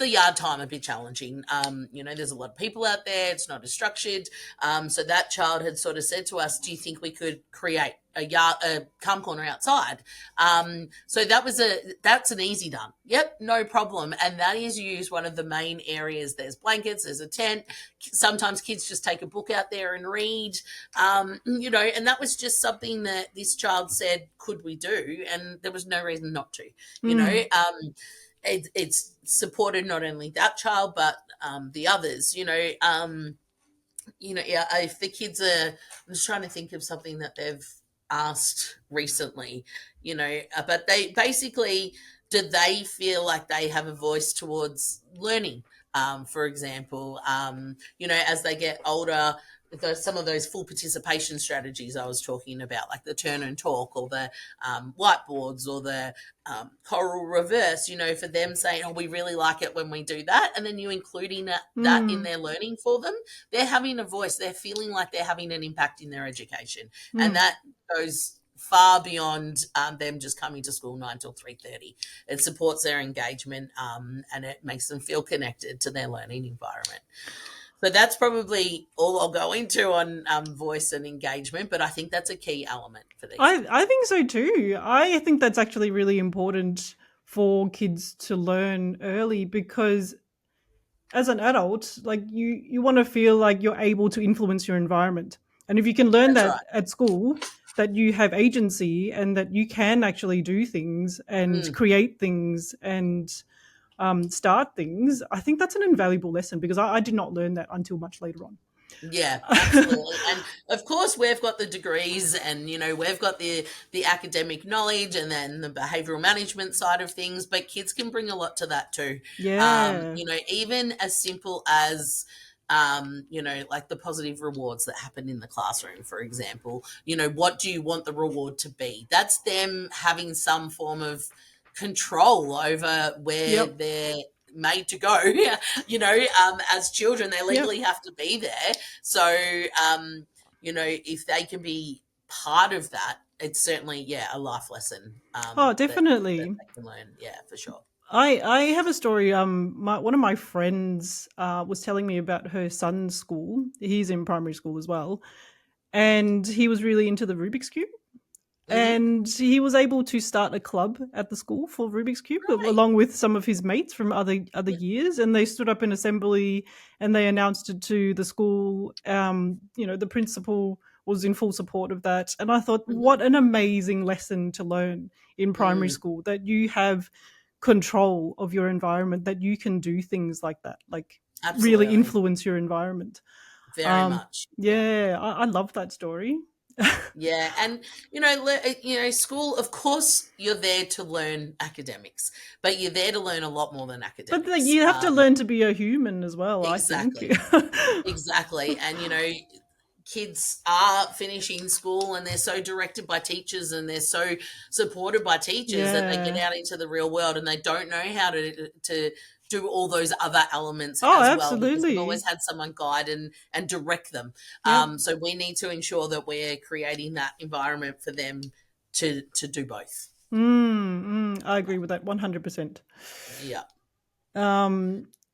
yard time a bit challenging. There's a lot of people out there. It's not as structured. So that child had sort of said to us, "Do you think we could create a calm corner outside?" So that's an easy done. Yep, no problem. And that is used one of the main areas. There's blankets. There's a tent. Sometimes kids just take a book out there and read. And that was just something that this child said, "Could we do?" And there was no reason not to. It's supported not only that child but the others. If the kids are, I'm just trying to think of something that they've asked recently. But they basically, do they feel like they have a voice towards learning? For example, as they get older, some of those full participation strategies I was talking about, like the turn and talk, or the whiteboards, or the choral reverse, for them saying, "Oh, we really like it when we do that," and then you including that in their learning for them, they're having a voice. They're feeling like they're having an impact in their education, and that goes far beyond them just coming to school 9 till 3:30. It supports their engagement, and it makes them feel connected to their learning environment. So that's probably all I'll go into on voice and engagement, but I think that's a key element for these. I think so too. I think that's actually really important for kids to learn early, because as an adult, like you want to feel like you're able to influence your environment. And if you can learn That's that right. at school, that you have agency and that you can actually do things and create things and start things, I think that's an invaluable lesson, because I did not learn that until much later on. Yeah, absolutely. And of course we've got the degrees, and we've got the academic knowledge, and then the behavioral management side of things, but kids can bring a lot to that too. Yeah. Even as simple as like the positive rewards that happen in the classroom, for example. What do you want the reward to be? That's them having some form of control over where they're made to go. As children, they legally have to be there. So, if they can be part of that, it's certainly, a life lesson. Oh, That definitely. they can learn. Yeah, for sure. I have a story. One of my friends was telling me about her son's school. He's in primary school as well, and he was really into the Rubik's Cube. Mm-hmm. And he was able to start a club at the school for Rubik's Cube, Right. along with some of his mates from other Yep. years. And they stood up in assembly and they announced it to the school. The principal was in full support of that. And I thought, Mm-hmm. what an amazing lesson to learn in primary Mm, school, that you have control of your environment, that you can do things like that, like really absolutely. influence your environment. Very much. Yeah. Yeah, I love that story. Yeah, and school. Of course, you're there to learn academics, but you're there to learn a lot more than But academics. you have to learn to be a human as well, I think. Exactly, exactly, and kids are finishing school, and they're so directed by teachers, and they're so supported by teachers, that they get Yeah. out into the real world and they don't know how to do all those other elements Oh, as well, because they've always absolutely. had someone guide and direct them. Yep. So we need to ensure that we're creating that environment for them to do both. I agree with that 100%. Yeah.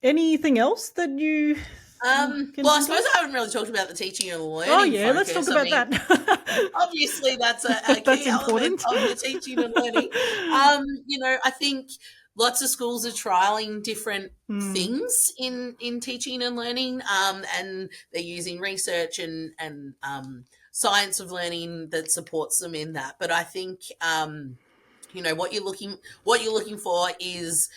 Anything else that you can Well, I think of? suppose I haven't really talked about the teaching and Oh, learning yeah, let's talk focus. I about mean, that. obviously that's a That's key element important. of the teaching and learning. I think lots of schools are trialing different things in teaching and learning, and they're using research and science of learning that supports them in that. But I think what you're looking for is,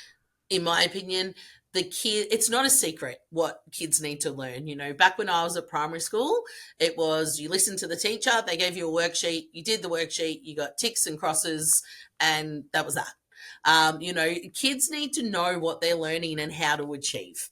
in my opinion, the kid, it's not a secret what kids need to learn. Back when I was at primary school, it was, you listened to the teacher, they gave you a worksheet, you did the worksheet, you got ticks and crosses, and that was that. Kids need to know what they're learning and how to achieve.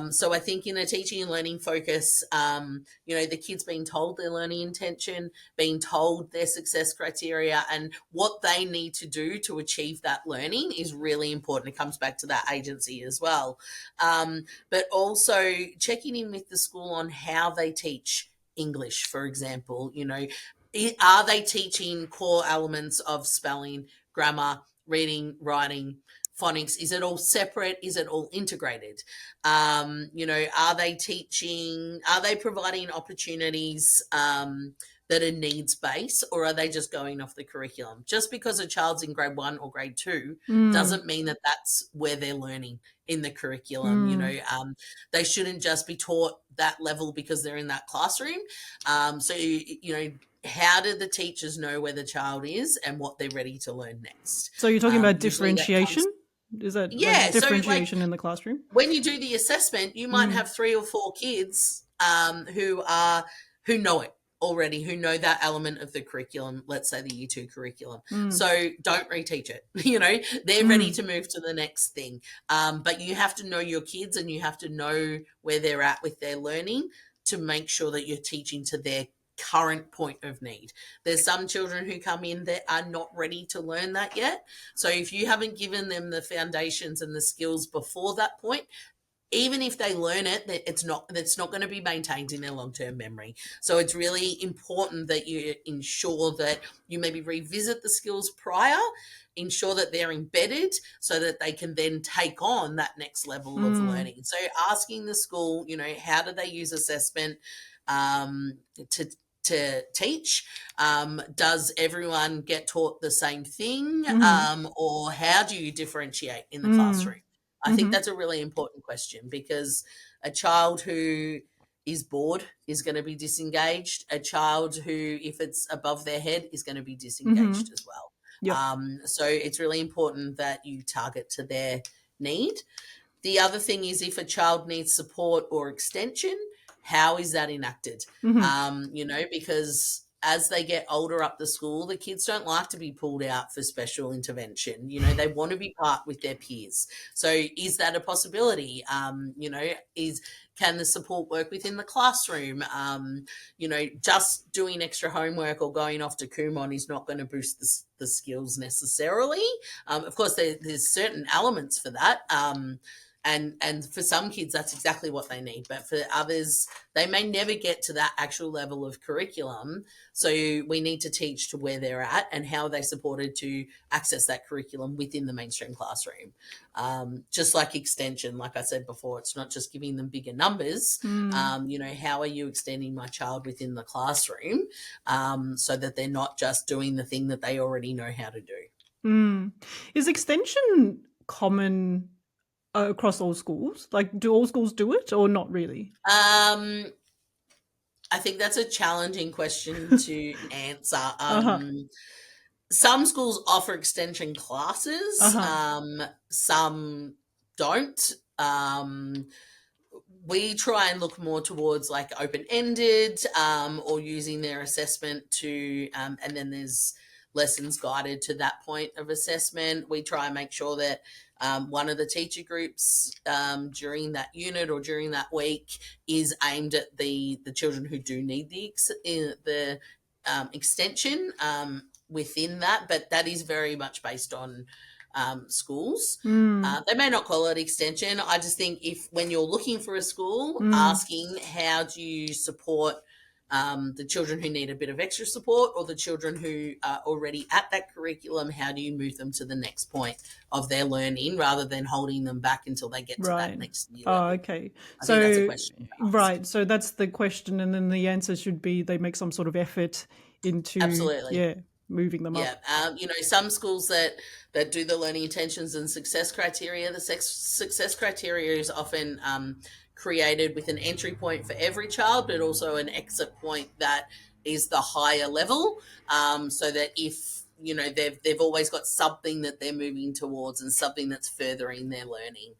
So I think in a teaching and learning focus, the kids being told their learning intention, being told their success criteria, and what they need to do to achieve that learning is really important. It comes back to that agency as well. But also checking in with the school on how they teach English, for example, are they teaching core elements of spelling, grammar, reading, writing, phonics? Is it all separate? Is it all integrated? Are they providing opportunities that are needs based, or are they just going off the curriculum? Just because a child's in grade 1 or grade 2 doesn't mean that that's where they're learning in the curriculum. They shouldn't just be taught that level because they're in that classroom. How do the teachers know where the child is and what they're ready to learn next? So you're talking about Usually that differentiation? comes, Is that yeah. like differentiation in the classroom? When you do the assessment, you might have 3 or 4 kids who know it already, who know that element of the curriculum, let's say the year 2 curriculum. So don't reteach it. They're ready to move to the next thing. But you have to know your kids, and you have to know where they're at with their learning to make sure that you're teaching to their current point of need. There's some children who come in that are not ready to learn that yet. So if you haven't given them the foundations and the skills before that point, even if they learn it, it's not going to be maintained in their long-term memory. So it's really important that you ensure that you maybe revisit the skills prior, ensure that they're embedded so that they can then take on that next level of learning. So asking the school, how do they use assessment to teach? Does everyone get taught the same thing? Or how do you differentiate in the classroom? I think that's a really important question, because a child who is bored is going to be disengaged. A child who, if it's above their head, is going to be disengaged as well. Yep. So it's really important that you target to their need. The other thing is, if a child needs support or extension, how is that enacted? Because as they get older up the school, the kids don't like to be pulled out for special intervention. They want to be part with their peers. So is that a possibility? Can the support work within the classroom? Just doing extra homework or going off to Kumon is not going to boost the skills necessarily. Of course, there's certain elements for that. And for some kids, that's exactly what they need. But for others, they may never get to that actual level of curriculum. So we need to teach to where they're at and how they're supported to access that curriculum within the mainstream classroom. Just like extension, like I said before, it's not just giving them bigger numbers. How are you extending my child within the classroom so that they're not just doing the thing that they already know how to do? Is extension common across all schools? Like, do all schools do it or not really? I think that's a challenging question to answer. Some schools offer extension classes. Some don't. We try and look more towards like open-ended or using their assessment to, and then there's lessons guided to that point of assessment. We try and make sure that one of the teacher groups during that unit or during that week is aimed at the children who do need the extension within that, but that is very much based on schools. They may not call it extension. I just think when you're looking for a school, asking how do you support the children who need a bit of extra support, or the children who are already at that curriculum, how do you move them to the next point of their learning rather than holding them back until they get to that next year level? Okay. I think that's a question. Right. So that's the question. And then the answer should be they make some sort of effort into moving them up. Some schools that do the learning intentions and success criteria, the success criteria is often created with an entry point for every child, but also an exit point that is the higher level, so that if they've always got something that they're moving towards and something that's furthering their learning.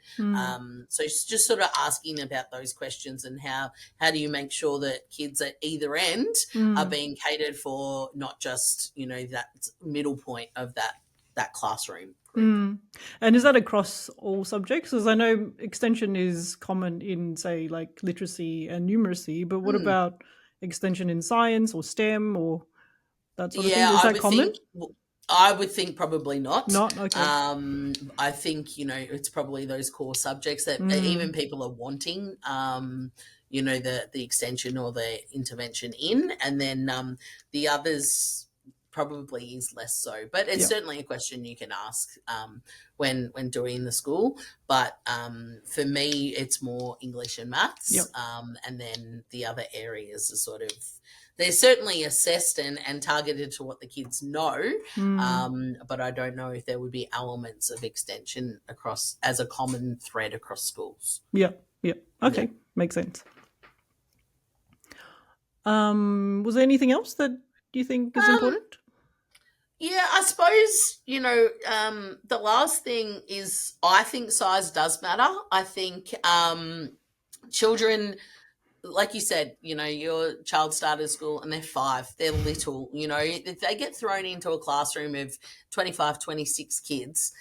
So it's just sort of asking about those questions and how do you make sure that kids at either end are being catered for, not just that middle point of that classroom. And is that across all subjects? Because I know extension is common in, say, like literacy and numeracy, but what about extension in science or STEM or that sort of thing? Is that common? I would think probably not. Not? Okay. I think, it's probably those core subjects that even people are wanting. the extension or the intervention in, and then the others probably is less so. But it's Yeah. certainly a question you can ask when doing the school. But for me, it's more English and maths, Yep. and then the other areas are sort of, they're certainly assessed and targeted to what the kids know, but I don't know if there would be elements of extension across as a common thread across schools. Yeah. Yeah. Okay. Yeah. Makes sense. Was there anything else that you think is Um, important? yeah, I suppose, the last thing is I think size does matter. I think children, like you said, your child started school and they're 5, they're little, if they get thrown into a classroom of 25, 26 kids,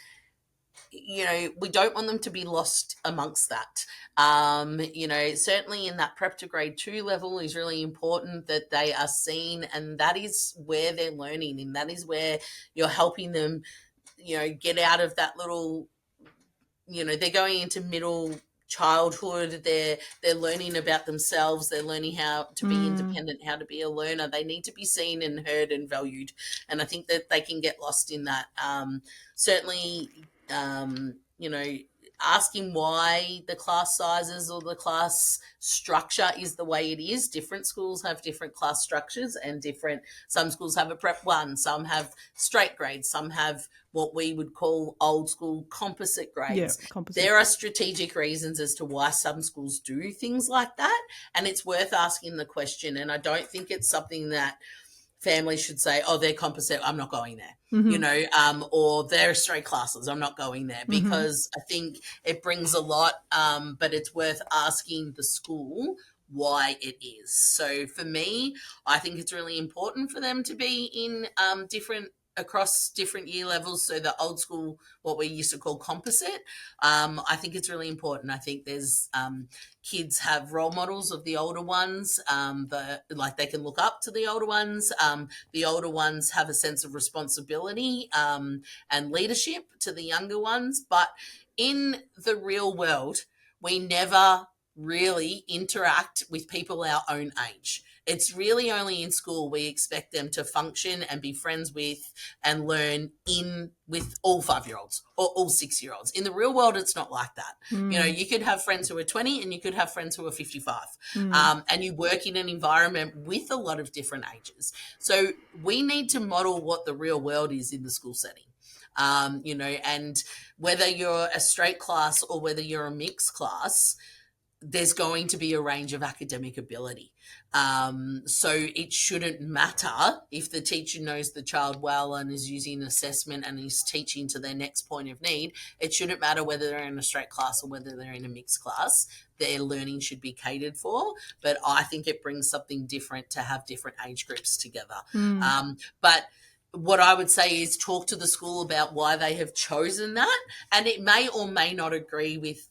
we don't want them to be lost amongst that. Certainly in that prep to grade 2 level is really important that they are seen, and that is where they're learning, and that is where you're helping them, get out of that little, they're going into middle childhood, they're learning about themselves, they're learning how to be independent, how to be a learner. They need to be seen and heard and valued, and I think that they can get lost in that. Certainly, asking why the class sizes or the class structure is the way it is. Different schools have different class structures, and some schools have a prep 1, some have straight grades, some have what we would call old school composite grades. Yeah, composite. There are strategic reasons as to why some schools do things like that, and it's worth asking the question. And I don't think it's something that families should say, oh, they're composite, I'm not going there, or they're straight classes, I'm not going there, because I think it brings a lot, but it's worth asking the school why it is. So for me, I think it's really important for them to be in across different year levels. So the old school, what we used to call composite, I think it's really important. I think there's kids have role models of the older ones, like they can look up to the older ones. The older ones have a sense of responsibility and leadership to the younger ones. But in the real world, we never really interact with people our own age. It's really only in school we expect them to function and be friends with and learn with all 5-year-olds or all 6-year-olds. In the real world, it's not like that. You could have friends who are 20 and you could have friends who are 55, and you work in an environment with a lot of different ages. So we need to model what the real world is in the school setting. And whether you're a straight class or whether you're a mixed class, there's going to be a range of academic ability. So it shouldn't matter if the teacher knows the child well and is using assessment and is teaching to their next point of need. It shouldn't matter whether they're in a straight class or whether they're in a mixed class. Their learning should be catered for. But I think it brings something different to have different age groups together. But what I would say is talk to the school about why they have chosen that. And it may or may not agree with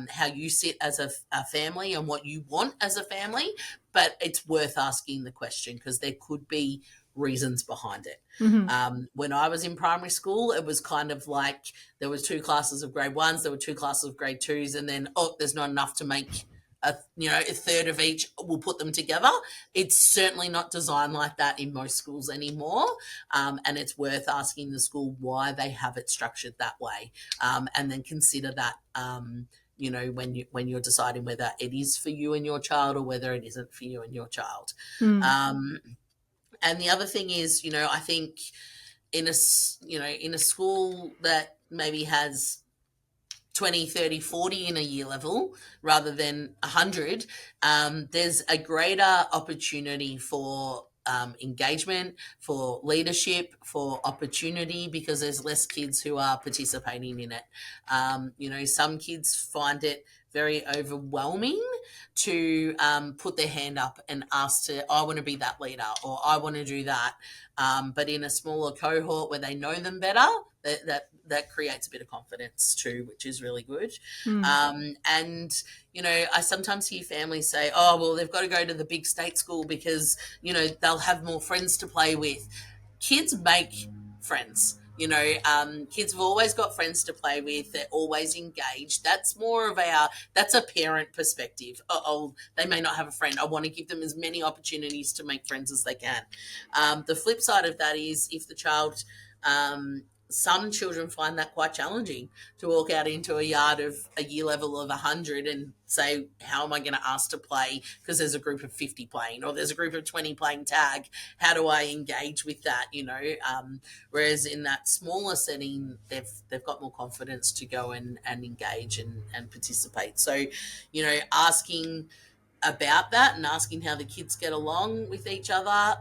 how you sit as a family and what you want as a family, but it's worth asking the question because there could be reasons behind it. When I was in primary school, it was kind of like there was 2 classes of grade 1s, there were 2 classes of grade 2s, and then, there's not enough to make a third of each, we'll put them together. It's certainly not designed like that in most schools anymore, and it's worth asking the school why they have it structured that way, and then consider that when you're deciding whether it is for you and your child or whether it isn't for you and your child. And the other thing is, I think in a school that maybe has 20, 30, 40 in a year level rather than 100, there's a greater opportunity for engagement, for leadership, for opportunity, because there's less kids who are participating in it. Some kids find it very overwhelming to put their hand up and ask I want to be that leader or I want to do that. But in a smaller cohort where they know them better, that creates a bit of confidence too, which is really good. And, I sometimes hear families say, oh, well, they've got to go to the big state school because, they'll have more friends to play with. Kids make friends. Kids have always got friends to play with. They're always engaged. That's more of that's a parent perspective. Oh, they may not have a friend. I want to give them as many opportunities to make friends as they can. The flip side of that is if the child, some children find that quite challenging to walk out into a yard of a year level of 100 and say, how am I going to ask to play because there's a group of 50 playing or there's a group of 20 playing tag? How do I engage with that? Whereas in that smaller setting, they've got more confidence to go and engage and participate. So, asking about that and asking how the kids get along with each other.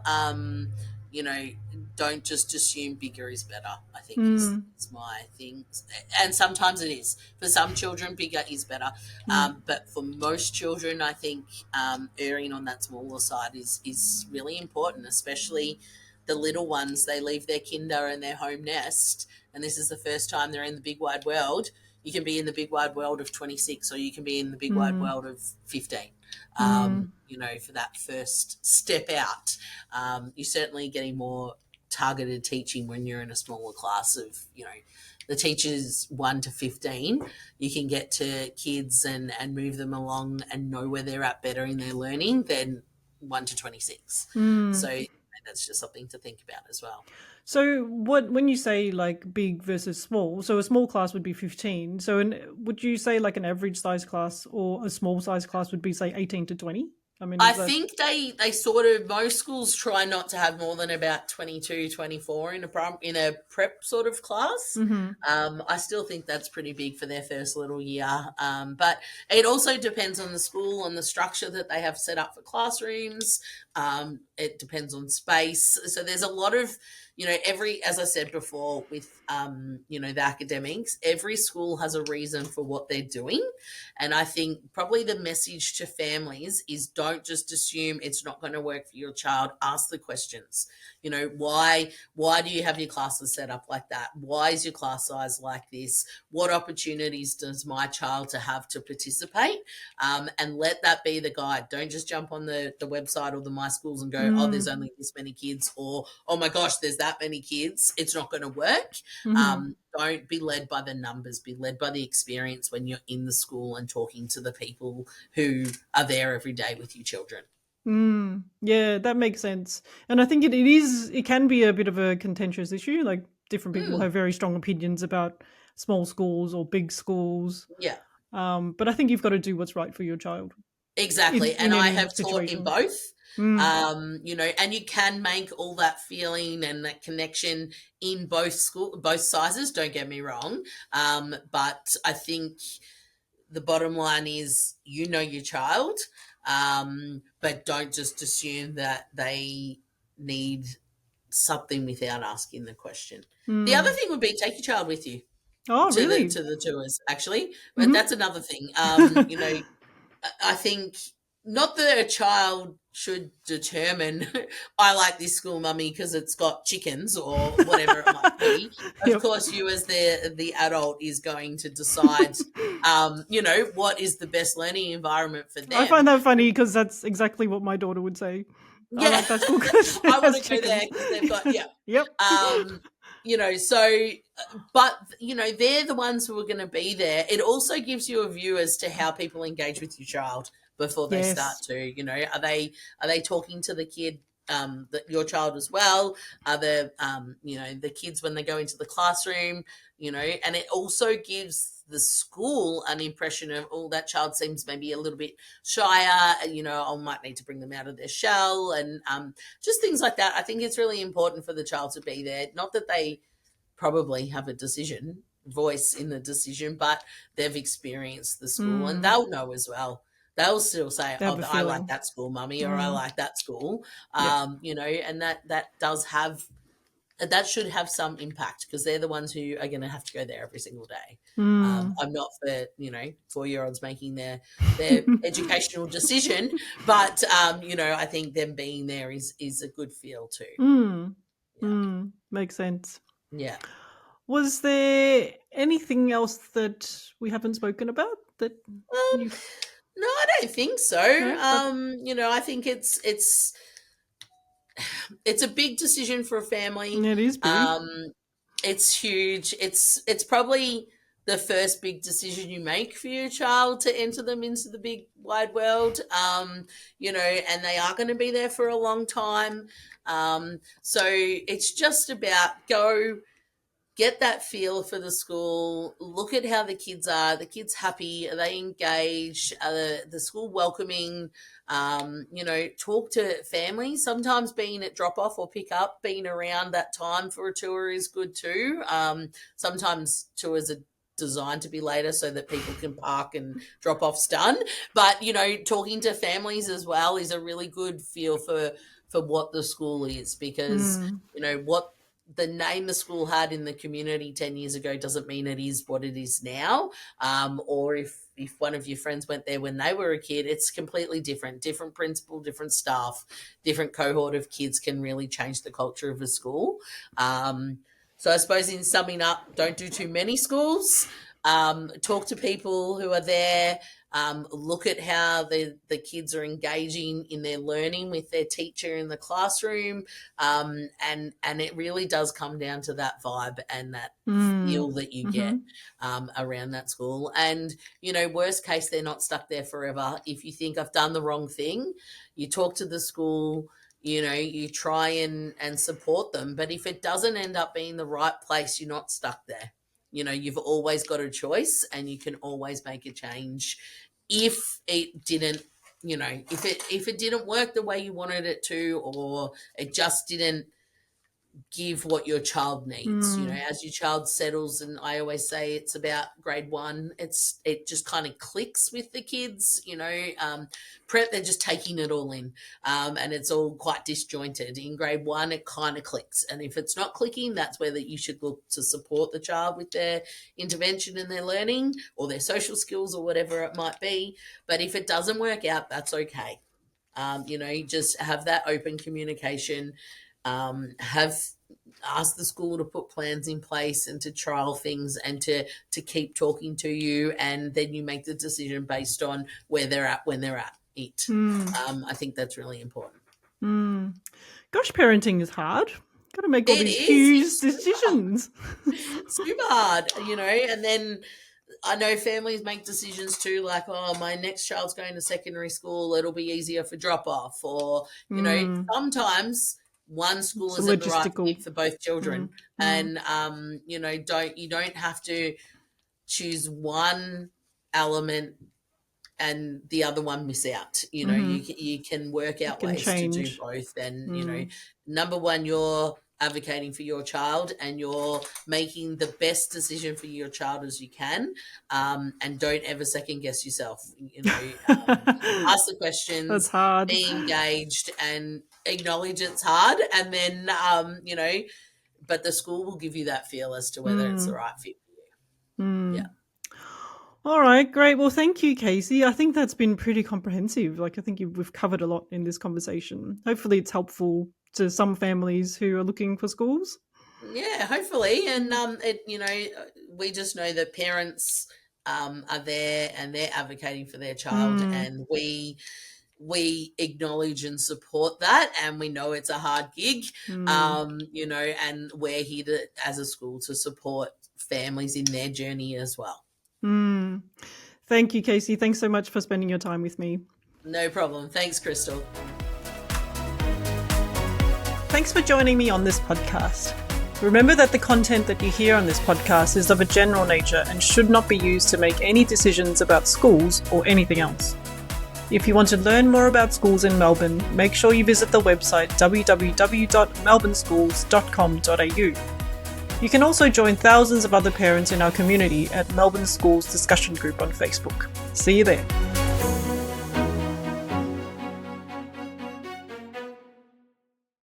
You know, don't just assume bigger is better, I think is my thing. And sometimes it is. For some children, bigger is better. But for most children, I think erring on that smaller side is really important, especially the little ones. They leave their kinder and their home nest, and this is the first time they're in the big wide world. You can be in the big wide world of 26 or you can be in the big wide world of 15. For that first step out, you're certainly getting more targeted teaching when you're in a smaller class of, the teachers 1 to 15. You can get to kids and move them along and know where they're at better in their learning than 1 to 26. So that's just something to think about as well. So when you say like big versus small, so a small class would be 15. So would you say like an average size class or a small size class would be say 18 to 20? I think they sort of, most schools try not to have more than about 22, 24 in a prep sort of class. I still think that's pretty big for their first little year. But it also depends on the school, on the structure that they have set up for classrooms. It depends on space. So there's a lot of, as I said before with, the academics, every school has a reason for what they're doing. And I think probably the message to families is don't just assume it's not going to work for your child. Ask the questions. Why do you have your classes set up like that? Why is your class size like this? What opportunities does my child to have to participate? And let that be the guide. Don't just jump on the website or the My Schools and go, oh, there's only this many kids, or, oh my gosh, there's that many kids. It's not going to work. Don't be led by the numbers. Be led by the experience when you're in the school and talking to the people who are there every day with your children. Yeah, that makes sense. And I think it can be a bit of a contentious issue. Like different people have very strong opinions about small schools or big schools. Yeah. But I think you've got to do what's right for your child. Exactly. And I have taught in situation. both. And you can make all that feeling and that connection in both sizes, don't get me wrong. But I think the bottom line is, your child, but don't just assume that they need something without asking the question. The other thing would be take your child with you. Oh, really? To the tours, actually. But that's another thing. I think not that a child should determine, I like this school, mummy, because it's got chickens or whatever it might be. Of course, you as the adult is going to decide, what is the best learning environment for them. I find that funny because that's exactly what my daughter would say. Yeah. I like that school because I want to go there because they've got, Yep. But, they're the ones who are going to be there. It also gives you a view as to how people engage with your child before they start to, are they talking to the kid, your child as well? Are the kids when they go into the classroom, and it also gives the school an impression of, oh, that child seems maybe a little bit shyer, I might need to bring them out of their shell, and just things like that. I think it's really important for the child to be there. Not that they probably have a voice in the decision, but they've experienced the school and they'll know as well. They'll still say, oh, I like that school, mummy, or I like that school, and that should have some impact because they're the ones who are going to have to go there every single day. I'm not for 4-year-olds making their educational decision, but I think them being there is a good feel too. Makes sense. Yeah. Was there anything else that we haven't spoken about that? No, I don't think so. I think it's a big decision for a family. It is big. It's huge. It's probably the first big decision you make for your child to enter them into the big wide world. And they are going to be there for a long time. So it's just about go get that feel for the school, look at how the kids are. The kids happy? Are they engaged? Are the school welcoming? Talk to families. Sometimes being at drop off or pick up, being around that time for a tour is good too. Sometimes tours are designed to be later so that people can park and drop off's done. But, talking to families as well is a really good feel for what the school is, because, what the name the school had in the community 10 years ago doesn't mean it is what it is now. Or if one of your friends went there when they were a kid, it's completely different principal, different staff, different cohort of kids can really change the culture of a school. So I suppose in summing up, don't do too many schools. Talk to people who are there. Look at how the kids are engaging in their learning with their teacher in the classroom. And it really does come down to that vibe and that feel that you get around that school. And, worst case, they're not stuck there forever. If you think I've done the wrong thing, you talk to the school, you try and support them. But if it doesn't end up being the right place, you're not stuck there. You've always got a choice and you can always make a change if it didn't, if it didn't work the way you wanted it to, or it just didn't give what your child needs. As your child settles, and I always say it's about grade 1, it just kind of clicks with the kids. Prep, they're just taking it all in, and it's all quite disjointed. In grade 1, it kind of clicks, and if it's not clicking, that's where that you should look to support the child with their intervention in their learning or their social skills or whatever it might be. But if it doesn't work out, that's okay. You just have that open communication. Have asked the school to put plans in place and to trial things and to keep talking to you, and then you make the decision based on where they're at when they're at it. I think that's really important. Gosh, parenting is hard. Got to make all these huge decisions. Super hard, and then I know families make decisions too, like, oh, my next child's going to secondary school, it'll be easier for drop off, or sometimes one school isn't the right fit for both children. And you don't have to choose one element and the other one miss out. You can work out ways to do both. And number one, you're advocating for your child and you're making the best decision for your child as you can, and don't ever second guess yourself. Ask the questions. That's hard. Be engaged and acknowledge it's hard, and then but the school will give you that feel as to whether it's the right fit for you. Yeah. All right, great. Well, thank you, Kasey. I think that's been pretty comprehensive. I think we've covered a lot in this conversation. Hopefully it's helpful to some families who are looking for schools. Yeah, hopefully. And we just know that parents are there and they're advocating for their child, and we acknowledge and support that, and we know it's a hard gig, and we're here as a school to support families in their journey as well. Thank you, Kasey. Thanks so much for spending your time with me. No problem. Thanks, Crystal. Thanks for joining me on this podcast. Remember that the content that you hear on this podcast is of a general nature and should not be used to make any decisions about schools or anything else. If you want to learn more about schools in Melbourne, make sure you visit the website www.melbourneschools.com.au. You can also join thousands of other parents in our community at Melbourne Schools Discussion Group on Facebook. See you there.